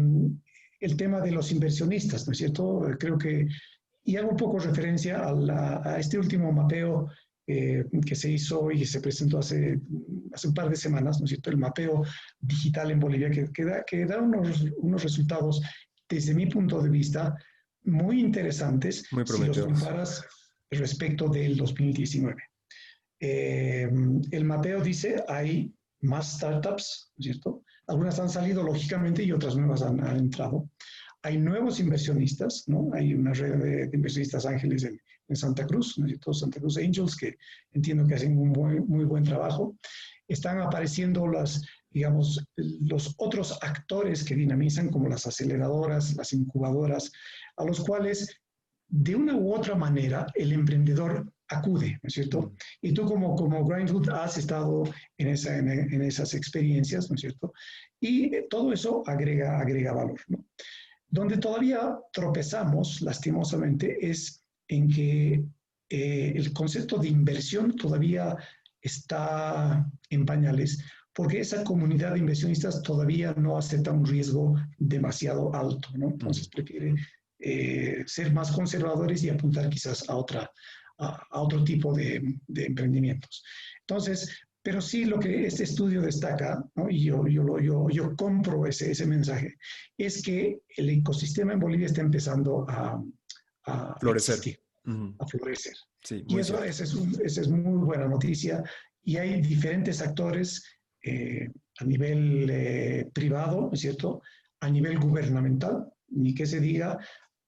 el tema de los inversionistas, ¿no es cierto? Creo que, y hago un poco referencia a este último mapeo que se hizo y se presentó hace un par de semanas, ¿no es cierto? El mapeo digital en Bolivia, que da unos resultados, desde mi punto de vista, muy interesantes Muy si los prometedores. comparas respecto del 2019. El mapeo dice hay más startups, ¿no es cierto? Algunas han salido lógicamente y otras nuevas han entrado. Hay nuevos inversionistas, ¿no? Hay una red de inversionistas ángeles en Santa Cruz, ¿no es cierto? Santa Cruz Angels, que entiendo que hacen un muy buen trabajo. Están apareciendo digamos, los otros actores que dinamizan, como las aceleradoras, las incubadoras, a los cuales de una u otra manera el emprendedor acude, ¿no es cierto? Mm, Y tú como Grindhood has estado en esas experiencias, ¿no es cierto? Y todo eso agrega valor, ¿no? Donde todavía tropezamos, lastimosamente, es en que el concepto de inversión todavía está en pañales, porque esa comunidad de inversionistas todavía no acepta un riesgo demasiado alto, ¿no? mm. Entonces prefiere ser más conservadores y apuntar quizás a otro tipo de emprendimientos. Entonces, pero sí lo que este estudio destaca, ¿no? Y yo compro ese mensaje, es que el ecosistema en Bolivia está empezando a Florecer. existir, Mm, a florecer. sí, Y muy cierto. esa es muy buena noticia. Y hay diferentes actores a nivel privado, ¿no es cierto? A nivel gubernamental, ni que se diga,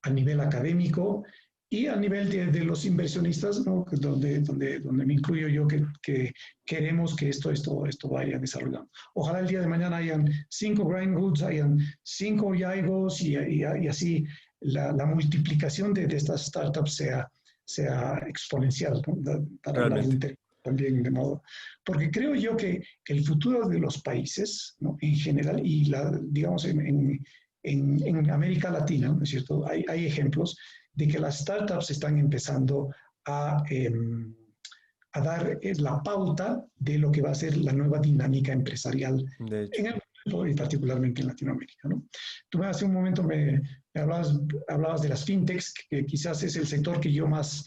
a nivel académico y a nivel de los inversionistas, ¿no? Donde me incluyo yo, que queremos que esto vaya desarrollando. Ojalá el día de mañana hayan 5 Grindhoods, hayan 5 Yaigos y así la multiplicación de estas startups sea exponencial, ¿no? Para hablar de Realmente. un término también de modo. Porque creo yo que el futuro de los países, ¿no? En general, y digamos en América Latina, ¿no es cierto? Hay ejemplos de que las startups están empezando a, eh, a dar la pauta de lo que va a ser la nueva dinámica empresarial De hecho. en el mundo y particularmente en Latinoamérica, ¿no? Tú hace un momento me hablabas de las fintechs, que quizás es el sector que yo más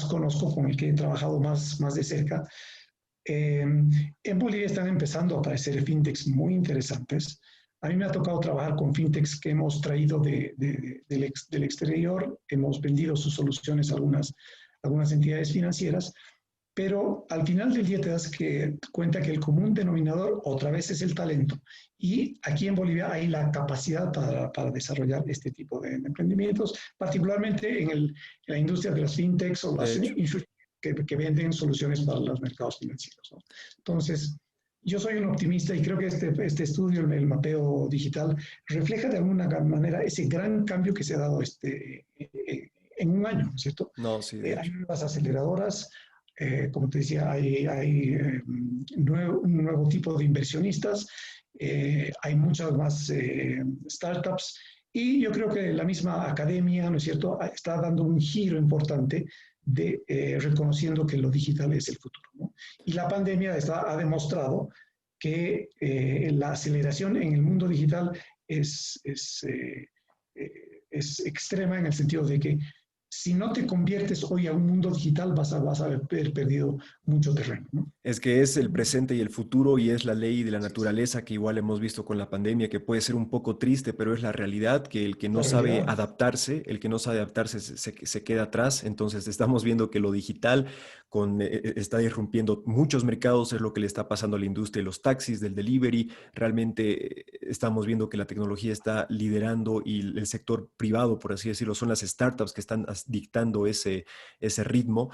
conozco, con el que he trabajado más de cerca. En Bolivia están empezando a aparecer fintechs muy interesantes. A mí me ha tocado trabajar con fintechs que hemos traído del exterior, hemos vendido sus soluciones a algunas entidades financieras, pero al final del día te das cuenta que el común denominador otra vez es el talento. Y aquí en Bolivia hay la capacidad para desarrollar este tipo de emprendimientos, particularmente en la industria de las fintechs o De las hecho. que venden soluciones para los mercados financieros, ¿no? Entonces, yo soy un optimista y creo que este estudio, el mapeo digital, refleja de alguna manera ese gran cambio que se ha dado en un año, ¿cierto? No, sí, de Hay hecho. nuevas aceleradoras, como te decía, hay un nuevo tipo de inversionistas, hay muchas más startups y yo creo que la misma academia, ¿no es cierto?, está dando un giro importante de reconociendo que lo digital es el futuro, ¿no? Y la pandemia ha demostrado que la aceleración en el mundo digital es extrema en el sentido de que si no te conviertes hoy a un mundo digital vas a haber perdido mucho terreno, ¿no? Es que es el presente y el futuro y es la ley de la naturaleza que igual hemos visto con la pandemia, que puede ser un poco triste, pero es la realidad, que el que La no sabe realidad. adaptarse, el que no sabe adaptarse se queda atrás. Entonces estamos viendo que lo digital está irrumpiendo muchos mercados, es lo que le está pasando a la industria de los taxis, del delivery. Realmente estamos viendo que la tecnología está liderando y el sector privado, por así decirlo, son las startups que están dictando ese ritmo,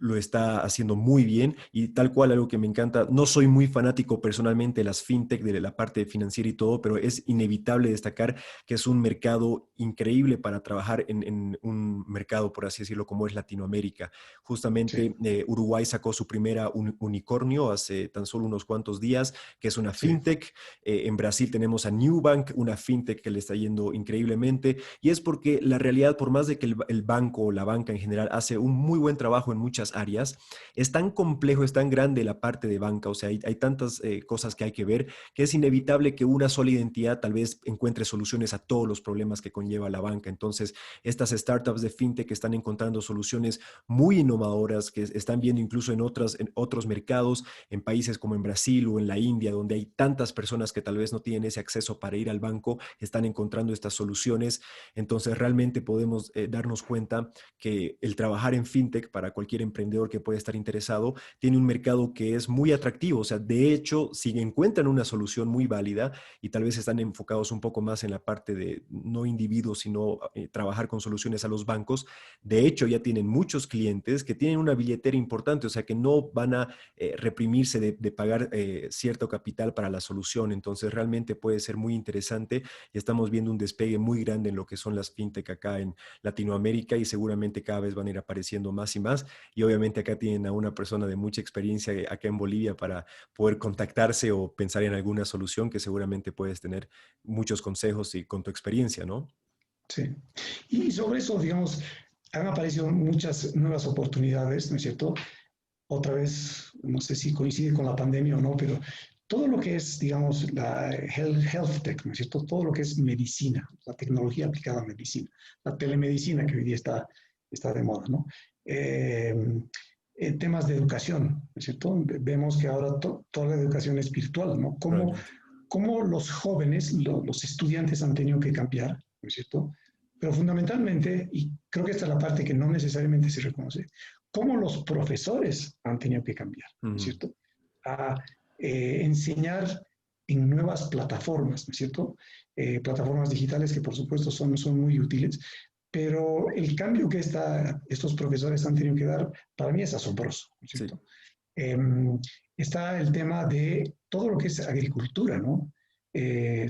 lo está haciendo muy bien y tal cual algo que me encanta. No soy muy fanático personalmente de las fintech, de la parte financiera y todo, pero es inevitable destacar que es un mercado increíble para trabajar en un mercado, por así decirlo, como es Latinoamérica. Sí, Justamente Uruguay sacó su primera unicornio hace tan solo unos cuantos días, que es una sí, fintech. En Brasil tenemos a Nubank, una fintech que le está yendo increíblemente, y es porque la realidad, por más de que el banco o la banca en general hace un muy buen trabajo en muchas áreas, es tan complejo, es tan grande la parte de banca, o sea, hay tantas cosas que hay que ver, que es inevitable que una sola identidad tal vez encuentre soluciones a todos los problemas que conlleva la banca. Entonces, estas startups de fintech están encontrando soluciones muy innovadoras que están viendo incluso en otros mercados, en países como en Brasil o en la India, donde hay tantas personas que tal vez no tienen ese acceso para ir al banco, están encontrando estas soluciones. Entonces, realmente podemos darnos cuenta que el trabajar en fintech para cualquier emprendedor que puede estar interesado tiene un mercado que es muy atractivo. O sea, de hecho, si encuentran una solución muy válida y tal vez están enfocados un poco más en la parte de no individuos, sino trabajar con soluciones a los bancos, de hecho ya tienen muchos clientes que tienen una billetera importante, o sea, que no van a reprimirse de pagar cierto capital para la solución. Entonces, realmente puede ser muy interesante y estamos viendo un despegue muy grande en lo que son las fintech acá en Latinoamérica y seguramente cada vez van a ir apareciendo más y más. Y obviamente acá tienen a una persona de mucha experiencia acá en Bolivia para poder contactarse o pensar en alguna solución que seguramente puedes tener muchos consejos y con tu experiencia, ¿no? sí. Y sobre eso, digamos, han aparecido muchas nuevas oportunidades, ¿no es cierto? Otra vez, no sé si coincide con la pandemia o no, pero todo lo que es, digamos, la health tech, ¿no es cierto? Todo lo que es medicina, la tecnología aplicada a medicina, la telemedicina que hoy día está de moda, ¿no? Eh, en temas de educación, ¿no es cierto? Vemos que ahora toda la educación es virtual, ¿no? Realmente. Cómo los jóvenes, los estudiantes han tenido que cambiar, ¿no es cierto? Pero fundamentalmente, y creo que esta es la parte que no necesariamente se reconoce, cómo los profesores han tenido que cambiar, ¿no es Ujú. cierto? A enseñar en nuevas plataformas, ¿no es cierto? Plataformas digitales que por supuesto son muy útiles, pero el cambio que estos profesores han tenido que dar para mí es asombroso, ¿no es Sí, cierto? Eh, Está el tema de todo lo que es agricultura, ¿no?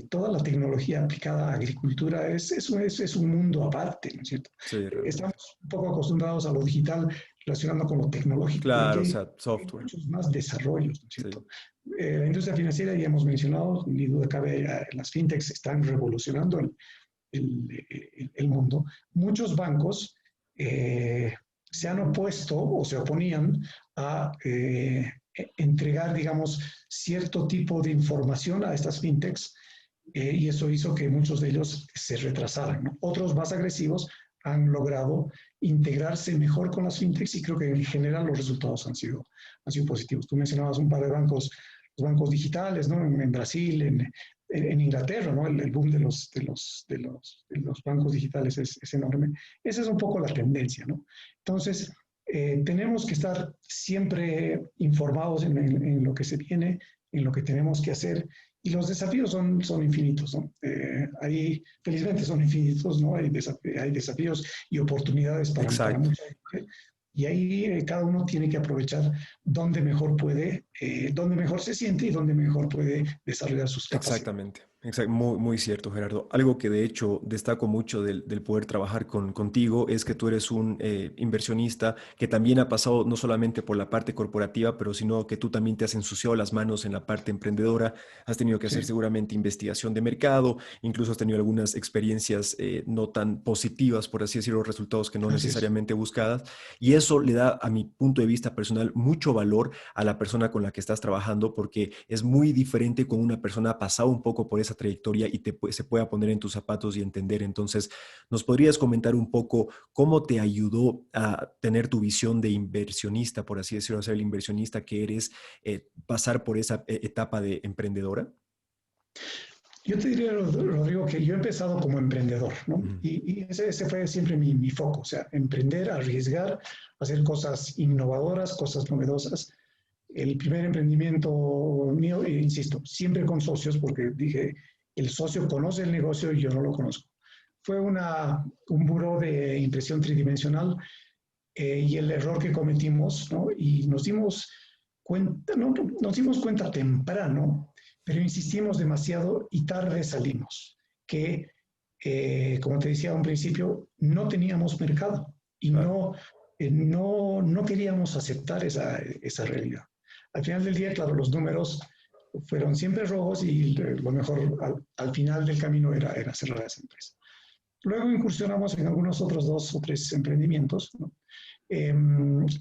Toda la tecnología aplicada a agricultura es un mundo aparte, ¿no es cierto? sí, realmente. Estamos un poco acostumbrados a lo digital relacionando con lo tecnológico, pero aquí Claro, o hay sea, software. muchos más desarrollos, ¿no es Sí, cierto? La industria financiera, ya hemos mencionado, ni duda cabe, las fintechs están revolucionando el mundo. Muchos bancos se han opuesto o se oponían a entregar, digamos, cierto tipo de información a estas fintechs y eso hizo que muchos de ellos se retrasaran, ¿no? Otros más agresivos han logrado integrarse mejor con las fintechs y creo que en general los resultados han sido positivos. Tú mencionabas un par de bancos, los bancos digitales, ¿no? En Brasil, en Inglaterra, ¿no? El boom de los bancos digitales es enorme. Esa es un poco la tendencia, ¿no? Entonces, tenemos que estar siempre informados en lo que se viene, en lo que tenemos que hacer y los desafíos son infinitos, ¿no? Ahí, felizmente son infinitos, ¿no? Hay desafíos y oportunidades para exacto. mucha gente. Y ahí cada uno tiene que aprovechar dónde mejor puede, dónde mejor se siente y dónde mejor puede desarrollar sus capacidades. Exactamente. Exacto, muy, muy cierto, Gerardo. Algo que de hecho destaco mucho del poder trabajar contigo es que tú eres un inversionista que también ha pasado no solamente por la parte corporativa, pero sino que tú también te has ensuciado las manos en la parte emprendedora, has tenido que hacer Sí, seguramente investigación de mercado, incluso has tenido algunas experiencias no tan positivas, por así decirlo, resultados que no así es. necesariamente buscadas, y eso le da, a mi punto de vista personal, mucho valor a la persona con la que estás trabajando, porque es muy diferente con una persona ha pasado un poco por esa trayectoria y se pueda poner en tus zapatos y entender. Entonces, ¿nos podrías comentar un poco cómo te ayudó a tener tu visión de inversionista, por así decirlo, ser el inversionista que eres, pasar por esa etapa de emprendedora? Yo te diría, Rodrigo, que yo he empezado como emprendedor, ¿no? Ujú. Y ese fue siempre mi foco, o sea, emprender, arriesgar, hacer cosas innovadoras, cosas novedosas. El primer emprendimiento mío, insisto, siempre con socios, porque dije, el socio conoce el negocio y yo no lo conozco. Fue un buró de impresión tridimensional y el error que cometimos, ¿no? Y nos dimos cuenta, no, nos dimos cuenta temprano, pero insistimos demasiado y tarde salimos, que, como te decía a un principio, no teníamos mercado y Claro. no queríamos aceptar esa realidad. Al final del día, claro, los números fueron siempre rojos y lo mejor al final del camino era cerrar esa empresa. Luego incursionamos en algunos otros 2 o 3 emprendimientos, ¿no?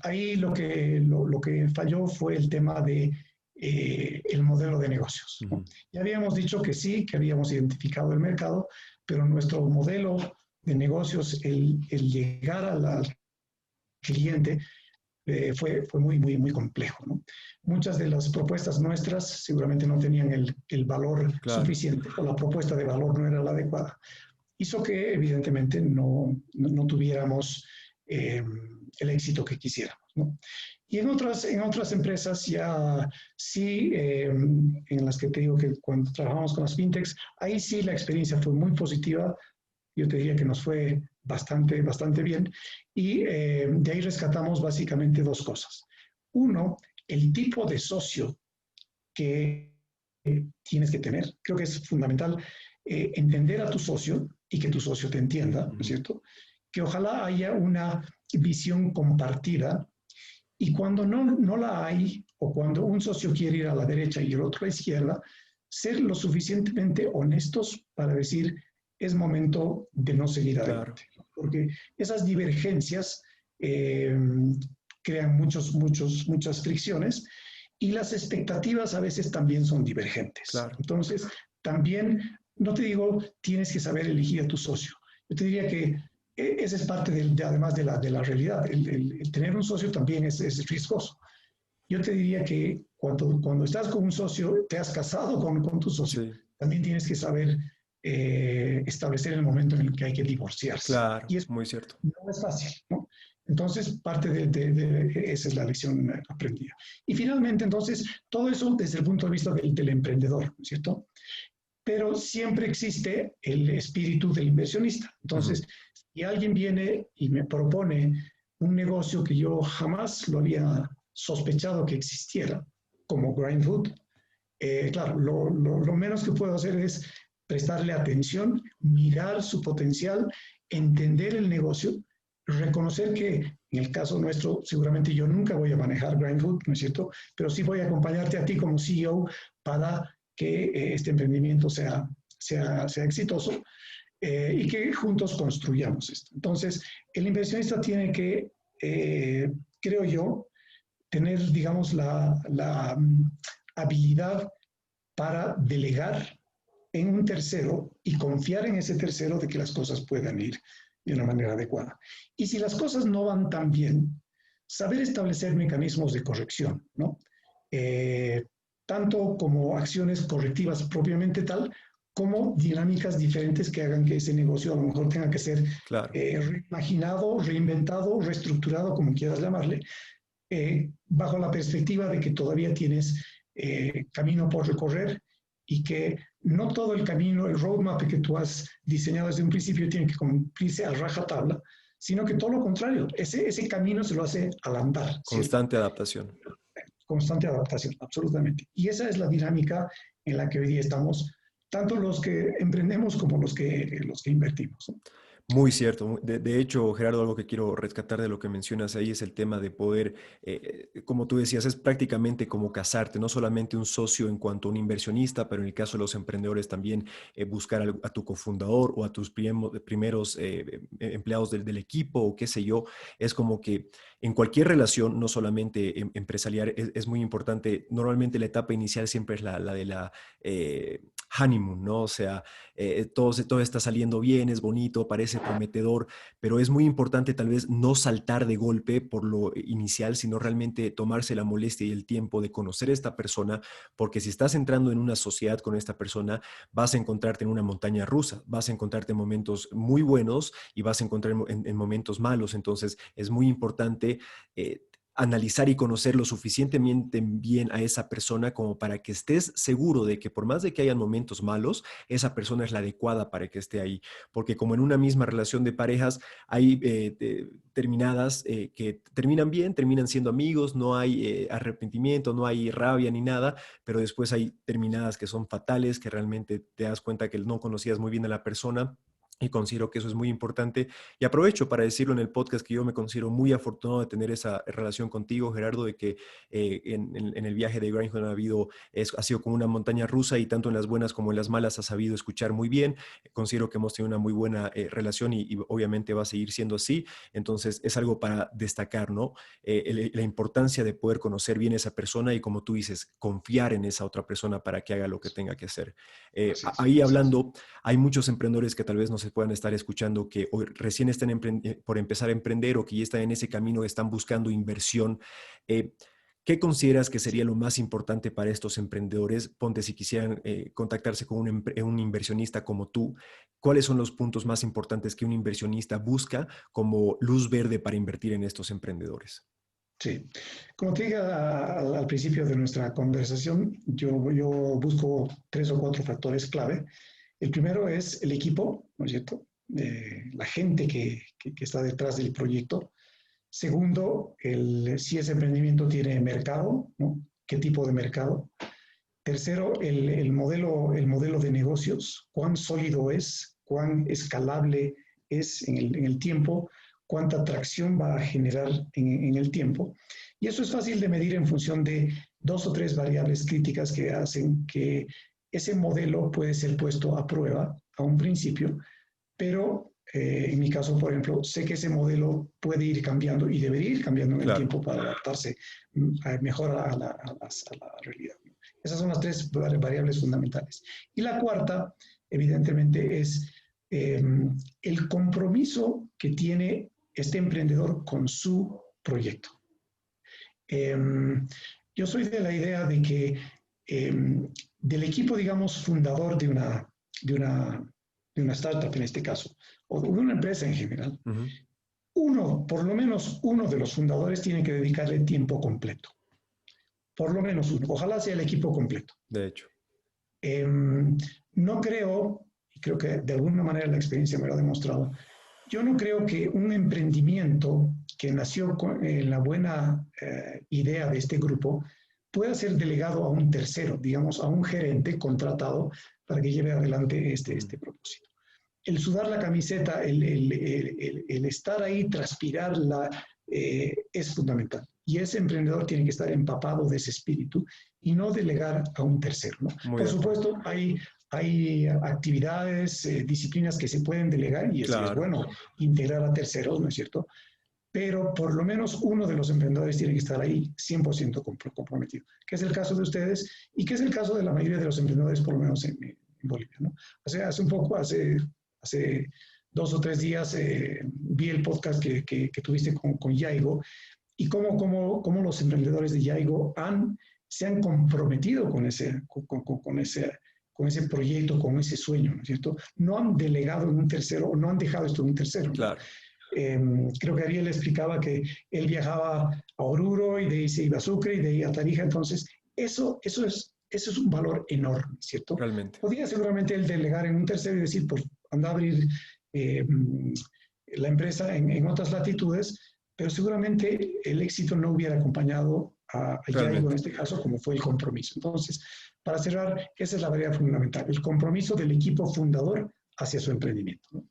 Ahí lo que falló fue el tema de el modelo de negocios, ¿no? Ujú. Ya habíamos dicho que sí, que habíamos identificado el mercado, pero nuestro modelo de negocios, el llegar al cliente, fue muy complejo, ¿no? Muchas de las propuestas nuestras seguramente no tenían el valor Claro. suficiente o la propuesta de valor no era la adecuada. Hizo que evidentemente no tuviéramos eh, el éxito que quisiéramos, ¿no? Y en otras empresas ya sí, en las que te digo que cuando trabajamos con las fintechs, ahí sí la experiencia fue muy positiva. Yo te diría que nos fue bastante bien. Y de ahí rescatamos básicamente 2 cosas. Uno, el tipo de socio que tienes que tener. Creo que es fundamental entender a tu socio y que tu socio te entienda, ¿no es Ujú. cierto? Que ojalá haya una visión compartida y cuando no la hay o cuando un socio quiere ir a la derecha y el otro a la izquierda, ser lo suficientemente honestos para decir es momento de no seguir Claro. adelante, ¿no? Porque esas divergencias eh, crean muchas fricciones y las expectativas a veces también son divergentes. Claro. Entonces, también, no te digo, tienes que saber elegir a tu socio. Yo te diría que esa es parte además de la realidad. El tener un socio también es riesgoso. Yo te diría que cuando estás con un socio, te has casado con tu socio, Sí. también tienes que saber establecer el momento en el que hay que divorciarse. Claro. Y eso Muy cierto. no es fácil, ¿no? Entonces, parte esa es la lección aprendida. Y finalmente, entonces, todo eso desde el punto de vista del emprendedor, ¿no es cierto? Pero siempre existe el espíritu del inversionista. Ujú. Entonces, si alguien viene y me propone un negocio que yo jamás lo había sospechado que existiera, como Grindhood, claro, lo menos que puedo hacer es prestarle atención, mirar su potencial, entender el negocio, reconocer que en el caso nuestro, seguramente yo nunca voy a manejar Grindhood, ¿no es cierto? Pero sí voy a acompañarte a ti como CEO para que este emprendimiento sea exitoso y que juntos construyamos esto. Entonces, el inversionista tiene que, creo yo, tener, digamos, la habilidad para delegar en un tercero y confiar en ese tercero de que las cosas puedan ir de una manera adecuada. Y si las cosas no van tan bien, saber establecer mecanismos de corrección, ¿no? Eh, Tanto como acciones correctivas propiamente tal, como dinámicas diferentes que hagan que ese negocio a lo mejor tenga que ser Claro. reimaginado, reinventado, reestructurado, como quieras llamarle, bajo la perspectiva de que todavía tienes camino por recorrer y que no todo el camino, el roadmap que tú has diseñado desde un principio tiene que cumplirse a rajatabla, sino que todo lo contrario, ese camino se lo hace al andar, ¿cierto? Constante adaptación. Constante adaptación, absolutamente. Y esa es la dinámica en la que hoy día estamos. tanto los que emprendemos como los que invertimos, ¿no? Muy cierto. De hecho, Gerardo, algo que quiero rescatar de lo que mencionas ahí es el tema de poder, como tú decías, es prácticamente como casarte, no solamente un socio en cuanto a un inversionista, pero en el caso de los emprendedores también buscar a tu cofundador o a tus primeros empleados del equipo o qué sé yo. Es como que en cualquier relación, no solamente empresarial, es muy importante. Normalmente la etapa inicial siempre es la de la honeymoon, ¿no? O sea, todo está saliendo bien, es bonito, parece prometedor, pero es muy importante tal vez no saltar de golpe por lo inicial, sino realmente tomarse la molestia y el tiempo de conocer a esta persona, porque si estás entrando en una sociedad con esta persona, vas a encontrarte en una montaña rusa, vas a encontrarte en momentos muy buenos y vas a encontrar en momentos malos, entonces es muy importante analizar y conocer lo suficientemente bien a esa persona como para que estés seguro de que por más de que hayan momentos malos, esa persona es la adecuada para que esté ahí. Porque como en una misma relación de parejas, hay terminadas que terminan bien, terminan siendo amigos, no hay arrepentimiento, no hay rabia ni nada, pero después hay terminadas que son fatales, que realmente te das cuenta que no conocías muy bien a la persona. Y considero que eso es muy importante. Y aprovecho para decirlo en el podcast que yo me considero muy afortunado de tener esa relación contigo, Gerardo, de que en el viaje de Grindhouse ha sido como una montaña rusa y tanto en las buenas como en las malas has sabido escuchar muy bien. Considero que hemos tenido una muy buena relación y obviamente va a seguir siendo así. Entonces es algo para destacar, ¿no? La importancia de poder conocer bien a esa persona y como tú dices, confiar en esa otra persona para que haga lo que tenga que hacer. Así es, Ahí así es. hablando, hay muchos emprendedores que tal vez no se puedan estar escuchando que hoy recién están por empezar a emprender o que ya están en ese camino, están buscando inversión. Eh, ¿Qué consideras que sería lo más importante para estos emprendedores? Ponte si quisieran contactarse con un inversionista como tú, ¿cuáles son los puntos más importantes que un inversionista busca como luz verde para invertir en estos emprendedores? Sí, como te dije al principio de nuestra conversación, yo busco tres o cuatro factores clave. El primero es el equipo, ¿no es cierto? La gente que está detrás del proyecto. Segundo, si ese emprendimiento tiene mercado, ¿no? ¿Qué tipo de mercado? Tercero, el modelo de negocios, cuán sólido es, cuán escalable es en el tiempo, cuánta atracción va a generar en el tiempo. Y eso es fácil de medir en función de dos o tres variables críticas que hacen que ese modelo puede ser puesto a prueba a un principio, pero en mi caso, por ejemplo, sé que ese modelo puede ir cambiando y debería ir cambiando en el Claro. tiempo para adaptarse mejor a la realidad. Esas son las tres variables fundamentales. Y la cuarta, evidentemente, es eh, el compromiso que tiene este emprendedor con su proyecto. Eh, yo soy de la idea de que del equipo, digamos, fundador de una, de una startup en este caso, o de una empresa en general, Ujú. uno, por lo menos uno de los fundadores tiene que dedicarle tiempo completo. Por lo menos uno. Ojalá sea el equipo completo. De hecho. Eh, no creo, y creo que de alguna manera la experiencia me lo ha demostrado, yo no creo que un emprendimiento que nació con la buena idea de este grupo pueda ser delegado a un tercero, digamos, a un gerente contratado para que lleve adelante Mm. este propósito. El sudar la camiseta, el estar ahí, transpirarla, es fundamental. Y ese emprendedor tiene que estar empapado de ese espíritu y no delegar a un tercero, ¿no? Muy Por de acuerdo. supuesto, hay actividades, disciplinas que se pueden delegar y es Claro. bueno integrar a terceros, ¿no es cierto? Pero por lo menos uno de los emprendedores tiene que estar ahí 100% comprometido, que es el caso de ustedes y que es el caso de la mayoría de los emprendedores, por lo menos en Bolivia, ¿no? Hace un poco, hace 2 o 3 días, vi el podcast que tuviste con Yaigo y cómo los emprendedores de Yaigo se han comprometido con ese proyecto, con ese sueño, ¿no es cierto? No han delegado en un tercero o no han dejado esto en un tercero, ¿no? Claro. Eh, creo que Ariel explicaba que él viajaba a Oruro y de ahí se iba a Sucre y de ahí a Tarija, entonces eso es un valor enorme, ¿cierto? Realmente. Podría seguramente él delegar en un tercero y decir, pues anda a abrir eh, la empresa en otras latitudes, pero seguramente el éxito no hubiera acompañado a Yaigo en Realmente. este caso, como fue el compromiso. Entonces, para cerrar, esa es la variable fundamental, el compromiso del equipo fundador hacia su emprendimiento, ¿no?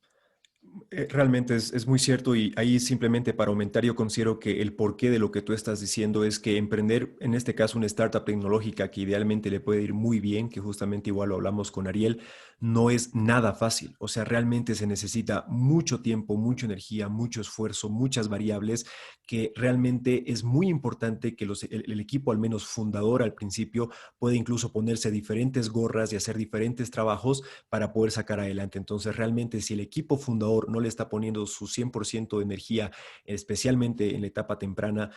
Realmente es muy cierto y ahí simplemente para aumentar yo considero que el porqué de lo que tú estás diciendo es que emprender, en este caso una startup tecnológica que idealmente le puede ir muy bien, que justamente igual lo hablamos con Ariel, no es nada fácil. O sea, realmente se necesita mucho tiempo, mucha energía, mucho esfuerzo, muchas variables que realmente es muy importante que el equipo, al menos fundador al principio, pueda incluso ponerse diferentes gorras y hacer diferentes trabajos para poder sacar adelante. Entonces, realmente si el equipo fundador no le está poniendo su 100% de energía, especialmente en la etapa temprana,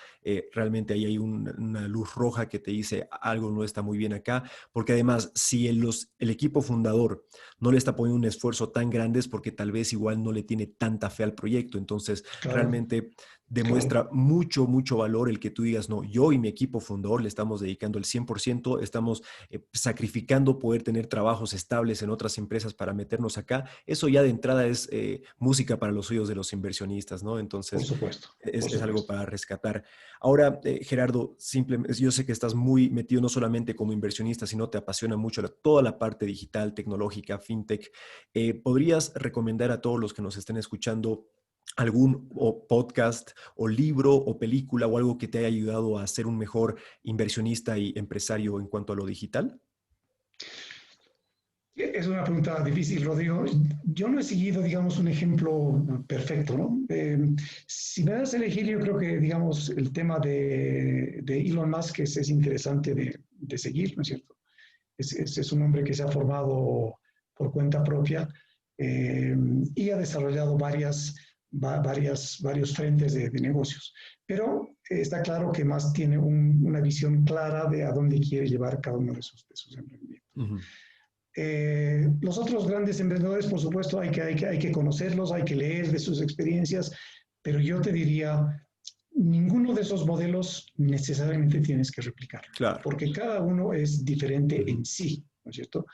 realmente ahí hay una luz roja que te dice algo no está muy bien acá, porque además, si el equipo fundador no le está poniendo un esfuerzo tan grande es porque tal vez igual no le tiene tanta fe al proyecto. Entonces, Claro, realmente claro. demuestra mucho, mucho valor el que tú digas, no, yo y mi equipo fundador le estamos dedicando el 100%, estamos sacrificando poder tener trabajos estables en otras empresas para meternos acá. Eso ya de entrada es música para los oídos de los inversionistas, ¿no? Por Entonces, supuesto, por es algo supuesto. para rescatar. Ahora, Gerardo, yo sé que estás muy metido no solamente como inversionista, sino te apasiona mucho toda la parte digital, tecnológica, fintech. ¿Podrías recomendar a todos los que nos estén escuchando algún podcast o libro o película o algo que te haya ayudado a ser un mejor inversionista y empresario en cuanto a lo digital? Es una pregunta difícil, Rodrigo. Yo no he seguido, digamos, un ejemplo perfecto, ¿no? Si me das a elegir, yo creo que, digamos, el tema de Elon Musk es interesante de seguir, ¿no es cierto? Es un hombre que se ha formado por cuenta propia eh, y ha desarrollado varios frentes de negocios. Pero está claro que más tiene una visión clara de a dónde quiere llevar cada uno de sus emprendimientos. Ujú. Los otros grandes emprendedores, por supuesto, hay que conocerlos, hay que leer de sus experiencias, pero yo te diría, ninguno de esos modelos necesariamente tienes que replicarlo, Claro. porque cada uno es diferente Ujú. en sí, ¿no es cierto?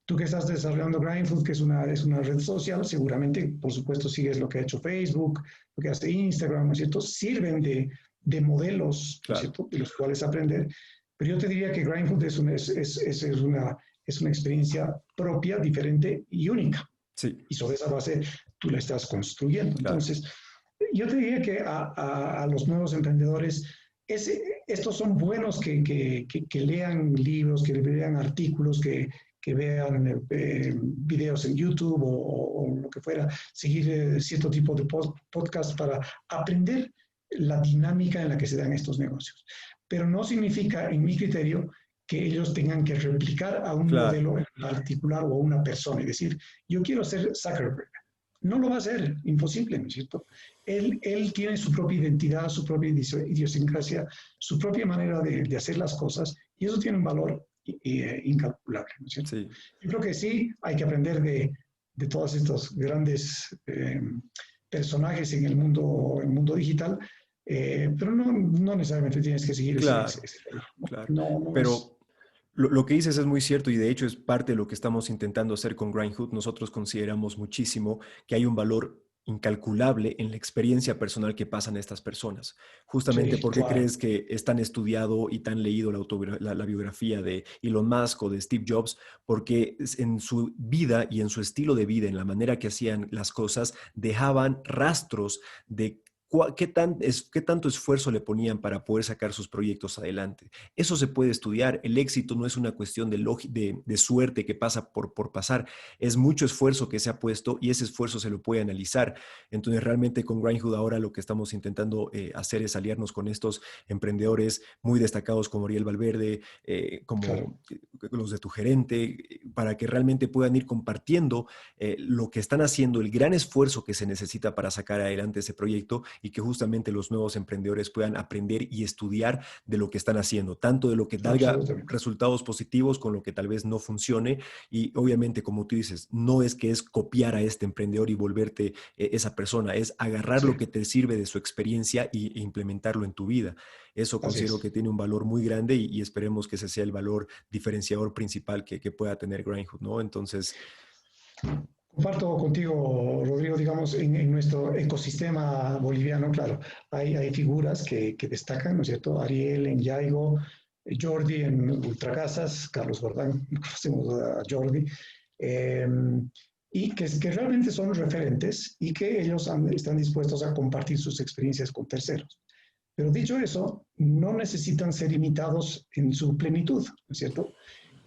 Tú que estás desarrollando Grindfood, que es una red social, seguramente, por supuesto, sigues lo que ha hecho Facebook, lo que hace Instagram, ¿no es cierto? Sirven de modelos, ¿no es Claro. cierto?, de los cuales aprender. Pero yo te diría que Grindfood es una experiencia propia, diferente y única. Sí, Y sobre esa base tú la estás construyendo. claro. Entonces, yo te diría que a los nuevos emprendedores, estos son buenos que lean libros, que lean artículos, que vean videos en YouTube o lo que fuera, seguir cierto tipo de podcast para aprender la dinámica en la que se dan estos negocios. Pero no significa, en mi criterio, que ellos tengan que replicar a un Claro. modelo en particular o a una persona y decir, yo quiero ser Zuckerberg. No lo va a hacer, imposible, ¿no es cierto? Él tiene su propia identidad, su propia idiosincrasia, su propia manera de hacer las cosas y eso tiene un valor incalculable, ¿no es cierto? Sí. Yo creo que sí hay que aprender de todos estos grandes personajes en el mundo digital, pero no necesariamente tienes que seguir Claro. ese camino, ¿no? Claro. No es. Pero lo que dices es muy cierto y de hecho es parte de lo que estamos intentando hacer con Grindhood. Nosotros consideramos muchísimo que hay un valor incalculable en la experiencia personal que pasan estas personas. Justamente Sí, porque claro. crees que es tan estudiado y tan leído la biografía de Elon Musk o de Steve Jobs, porque en su vida y en su estilo de vida, en la manera que hacían las cosas, dejaban rastros de qué tanto esfuerzo le ponían para poder sacar sus proyectos adelante. Eso se puede estudiar. El éxito no es una cuestión de suerte que pasa por pasar. Es mucho esfuerzo que se ha puesto y ese esfuerzo se lo puede analizar. Entonces, realmente con Grindhood ahora lo que estamos intentando hacer es aliarnos con estos emprendedores muy destacados como Ariel Valverde, Claro, como los de tu gerente, para que realmente puedan ir compartiendo lo que están haciendo, el gran esfuerzo que se necesita para sacar adelante ese proyecto y que justamente los nuevos emprendedores puedan aprender y estudiar de lo que están haciendo, tanto de lo que da absolutamente. resultados positivos con lo que tal vez no funcione. Y obviamente, como tú dices, no es que es copiar a este emprendedor y volverte esa persona, es agarrar Sí, lo que te sirve de su experiencia e implementarlo en tu vida. Eso así considero es. que tiene un valor muy grande y esperemos que ese sea el valor diferenciador principal que pueda tener Grindhood, ¿no? Entonces, Comparto contigo, Rodrigo, digamos, en nuestro ecosistema boliviano, claro, hay figuras que destacan, ¿no es cierto? Ariel, Yaigo, Jordi en Ultracasas, Carlos Gordán, conocemos a Jordi, eh, y que realmente son referentes y que ellos están dispuestos a compartir sus experiencias con terceros. Pero dicho eso, no necesitan ser imitados en su plenitud, ¿no es cierto?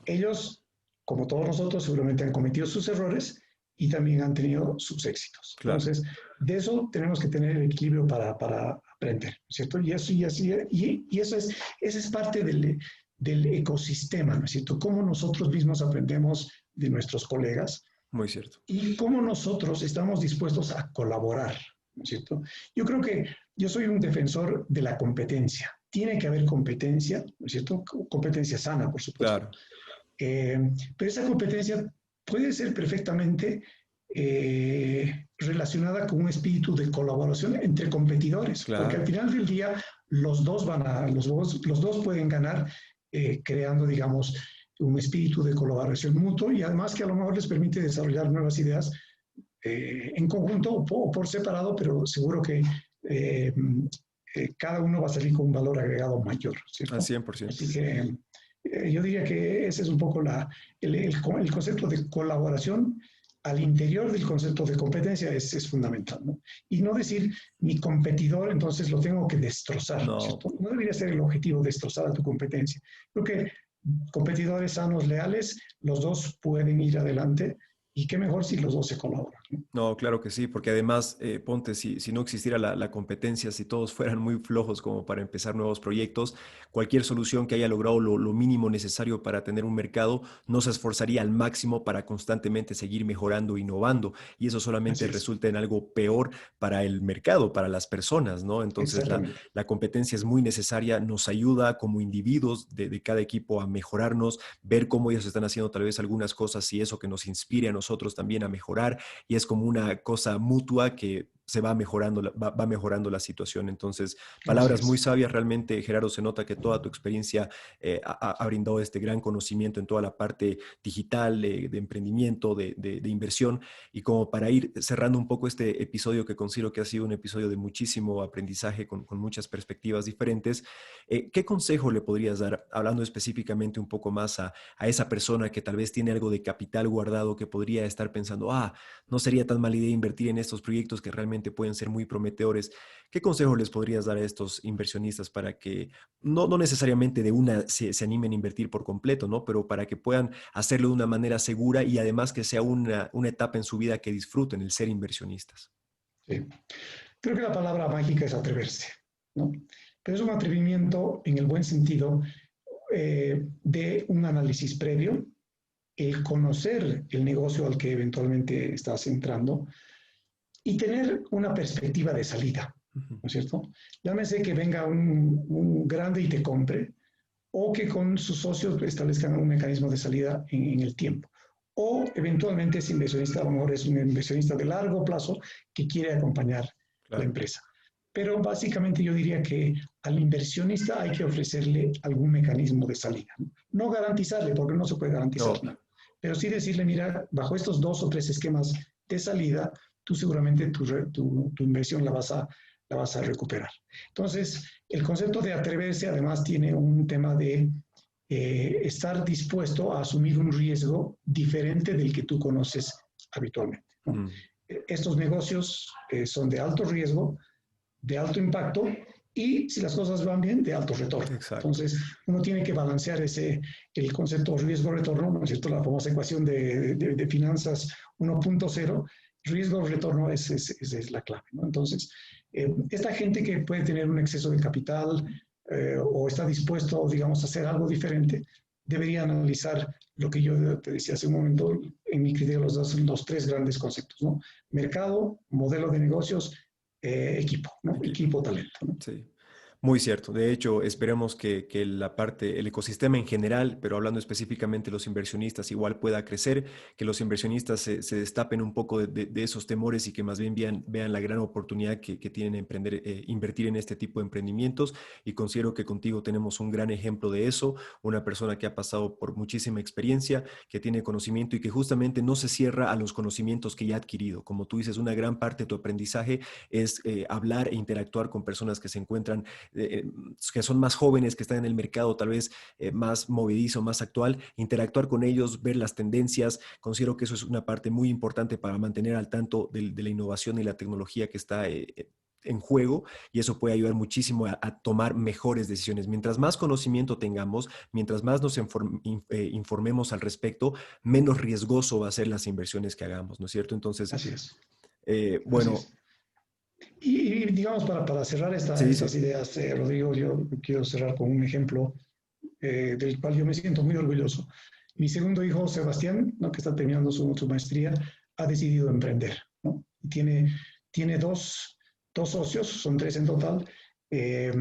Ellos, como todos nosotros, seguramente han cometido sus errores y también han tenido sus éxitos. Claro. Entonces, de eso tenemos que tener el equilibrio para aprender, ¿cierto? Y eso, y eso es, esa es parte del ecosistema, ¿no es cierto? Cómo nosotros mismos aprendemos de nuestros colegas Muy cierto. y cómo nosotros estamos dispuestos a colaborar, ¿no es cierto? Yo creo que yo soy un defensor de la competencia. Tiene que haber competencia, ¿no es cierto? Competencia sana, por supuesto. Claro. Pero esa competencia puede ser perfectamente relacionada con un espíritu de colaboración entre competidores, porque al Claro. final del día los dos pueden ganar creando, digamos, un espíritu de colaboración mutuo y además que a lo mejor les permite desarrollar nuevas ideas en conjunto o por separado, pero seguro que eh, cada uno va a salir con un valor agregado mayor, Al ¿cierto? 100%. Así que yo diría que ese es un poco el concepto de colaboración al interior del concepto de competencia es fundamental, ¿no? Y no decir mi competidor, entonces lo tengo que destrozar, ¿no es No. cierto? No debería ser el objetivo destrozar a tu competencia. Creo que competidores sanos, leales, los dos pueden ir adelante y qué mejor si los dos se colaboran, ¿no? No, claro que sí, porque además, ponte, si no existiera la competencia, si todos fueran muy flojos como para empezar nuevos proyectos, cualquier solución que haya logrado lo mínimo necesario para tener un mercado no se esforzaría al máximo para constantemente seguir mejorando, innovando, y eso solamente Así es, resulta en algo peor para el mercado, para las personas, ¿no? Entonces, exactamente. la competencia es muy necesaria, nos ayuda como individuos de cada equipo a mejorarnos, ver cómo ellos están haciendo tal vez algunas cosas y eso que nos inspire a nosotros también a mejorar y es como una cosa mutua que se va mejorando, va mejorando la situación. Entonces, Así palabras muy es. sabias, realmente, Gerardo, se nota que toda tu experiencia ha brindado este gran conocimiento en toda la parte digital, de emprendimiento, de inversión. Y como para ir cerrando un poco este episodio que considero que ha sido un episodio de muchísimo aprendizaje con muchas perspectivas diferentes, ¿qué consejo le podrías dar, hablando específicamente un poco más a esa persona que tal vez tiene algo de capital guardado que podría estar pensando, no sería tan mala idea invertir en estos proyectos que realmente pueden ser muy prometedores? ¿Qué consejo les podrías dar a estos inversionistas para que no necesariamente de una se animen a invertir por completo, ¿no? Pero para que puedan hacerlo de una manera segura y además que sea una etapa en su vida que disfruten el ser inversionistas? Sí. Creo que la palabra mágica es atreverse, ¿no? Pero es un atrevimiento en el buen sentido de un análisis previo, el conocer el negocio al que eventualmente estás entrando y tener una perspectiva de salida, Ujú. ¿no es cierto? Llámese que venga un grande y te compre, o que con sus socios establezcan un mecanismo de salida en el tiempo. O eventualmente ese inversionista a lo mejor es un inversionista de largo plazo que quiere acompañar la Claro. empresa. Pero básicamente yo diría que al inversionista hay que ofrecerle algún mecanismo de salida. No garantizarle, porque no se puede garantizar No, nada, pero sí decirle, mira, bajo estos dos o tres esquemas de salida, tú seguramente tu inversión la vas a recuperar. Entonces, el concepto de atreverse además tiene un tema de estar dispuesto a asumir un riesgo diferente del que tú conoces habitualmente, ¿no? mm, Estos negocios son de alto riesgo, de alto impacto y si las cosas van bien, de alto retorno. exacto. Entonces, uno tiene que balancear el concepto riesgo-retorno, ¿no es cierto? La famosa ecuación de finanzas 1.0, riesgo-retorno es la clave, ¿no? Entonces, esta gente que puede tener un exceso de capital o está dispuesto, digamos, a hacer algo diferente, debería analizar lo que yo te decía hace un momento, en mi criterio los tres grandes conceptos, ¿no? Mercado, modelo de negocios, equipo, ¿no? Equipo. Equipo, talento, ¿no? Sí, muy cierto. De hecho, esperemos que la parte, el ecosistema en general, pero hablando específicamente de los inversionistas, igual pueda crecer, que los inversionistas se destapen un poco de esos temores y que más bien vean la gran oportunidad que tienen emprender, invertir en este tipo de emprendimientos. Y considero que contigo tenemos un gran ejemplo de eso, una persona que ha pasado por muchísima experiencia, que tiene conocimiento y que justamente no se cierra a los conocimientos que ya ha adquirido. Como tú dices, una gran parte de tu aprendizaje es hablar e interactuar con personas que se encuentran que son más jóvenes, que están en el mercado tal vez más movedizo, más actual, interactuar con ellos, ver las tendencias. Considero que eso es una parte muy importante para mantener al tanto de la innovación y la tecnología que está en juego, y eso puede ayudar muchísimo a tomar mejores decisiones. Mientras más conocimiento tengamos, mientras más nos informemos al respecto, menos riesgoso va a ser las inversiones que hagamos, ¿no es cierto? Entonces, Así es, así bueno, es. Y digamos, para cerrar sí, estas sí, ideas, Rodrigo, yo quiero cerrar con un ejemplo del cual yo me siento muy orgulloso. Mi segundo hijo, Sebastián, ¿no? Que está terminando su maestría, ha decidido emprender, ¿no? Y tiene dos socios, son tres en total, eh,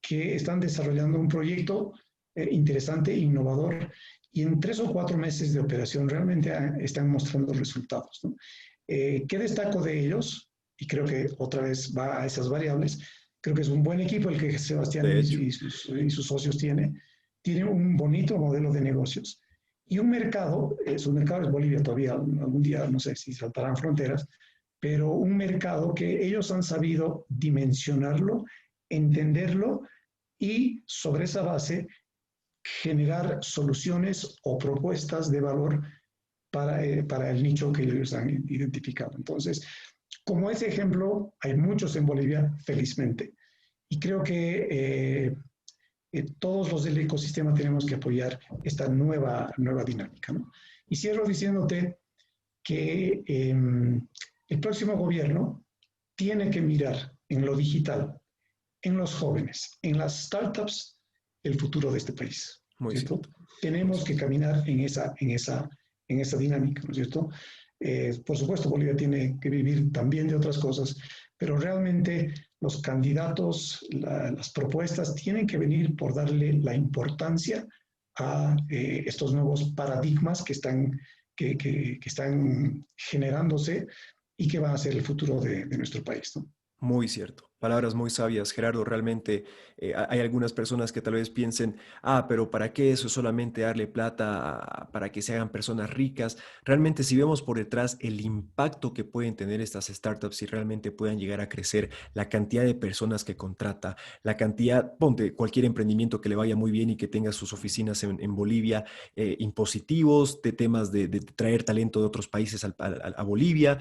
que están desarrollando un proyecto interesante, innovador, y en 3 o 4 meses de operación realmente están mostrando resultados, ¿no? ¿Qué destaco de ellos? Y creo que otra vez va a esas variables. Creo que es un buen equipo el que Sebastián de hecho, y sus socios tiene un bonito modelo de negocios y un mercado, su mercado es Bolivia todavía, algún día no sé si saltarán fronteras, pero un mercado que ellos han sabido dimensionarlo, entenderlo y sobre esa base generar soluciones o propuestas de valor para el nicho que ellos han identificado. Entonces, como ese ejemplo, hay muchos en Bolivia, felizmente. Y creo que todos los del ecosistema tenemos que apoyar esta nueva dinámica, ¿no? Y cierro diciéndote que el próximo gobierno tiene que mirar en lo digital, en los jóvenes, en las startups, el futuro de este país, muy ¿cierto? cierto, muy Tenemos que cierto. caminar en esa dinámica, ¿no es cierto? Por supuesto, Bolivia tiene que vivir también de otras cosas, pero realmente los candidatos, las propuestas tienen que venir por darle la importancia a estos nuevos paradigmas que están generándose y que van a ser el futuro de nuestro país, ¿no? Muy cierto. Palabras muy sabias, Gerardo. Realmente hay algunas personas que tal vez piensen, pero ¿para qué eso? Solamente darle plata para que se hagan personas ricas. Realmente, si vemos por detrás el impacto que pueden tener estas startups y realmente puedan llegar a crecer, la cantidad de personas que contrata, la cantidad, ponte, cualquier emprendimiento que le vaya muy bien y que tenga sus oficinas en Bolivia, impositivos, de temas de traer talento de otros países a Bolivia.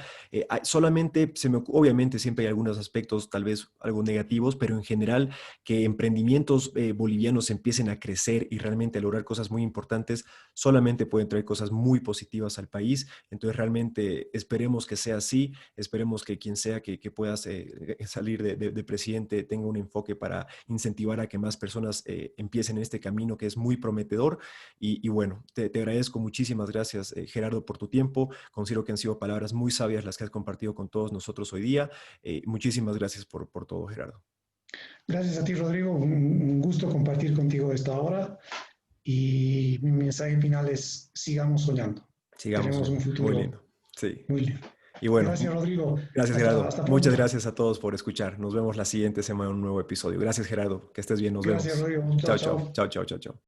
Solamente obviamente siempre hay algunos aspectos tal vez algo negativos, pero en general que emprendimientos bolivianos empiecen a crecer y realmente a lograr cosas muy importantes, solamente pueden traer cosas muy positivas al país. Entonces realmente esperemos que sea así, esperemos que quien sea que pueda salir de presidente tenga un enfoque para incentivar a que más personas empiecen en este camino que es muy prometedor. Y bueno, te agradezco muchísimas gracias, Gerardo, por tu tiempo. Considero que han sido palabras muy sabias las que has compartido con todos nosotros hoy día. Muchísimas gracias por todo, Gerardo. Gracias a ti, Rodrigo. Un gusto compartir contigo esta hora. Y mi mensaje final es, sigamos soñando. Sigamos Tenemos un soñando. Muy futuro lindo. Sí. muy lindo. Y bueno, Gracias, Rodrigo. gracias, Hasta, Gerardo. hasta Muchas pronto. gracias a todos por escuchar. Nos vemos la siguiente semana en un nuevo episodio. Gracias, Gerardo. Que estés bien. Nos Gracias, vemos. Rodrigo. Chao, Chao, chao. chao. Chao, chao, chao, chao.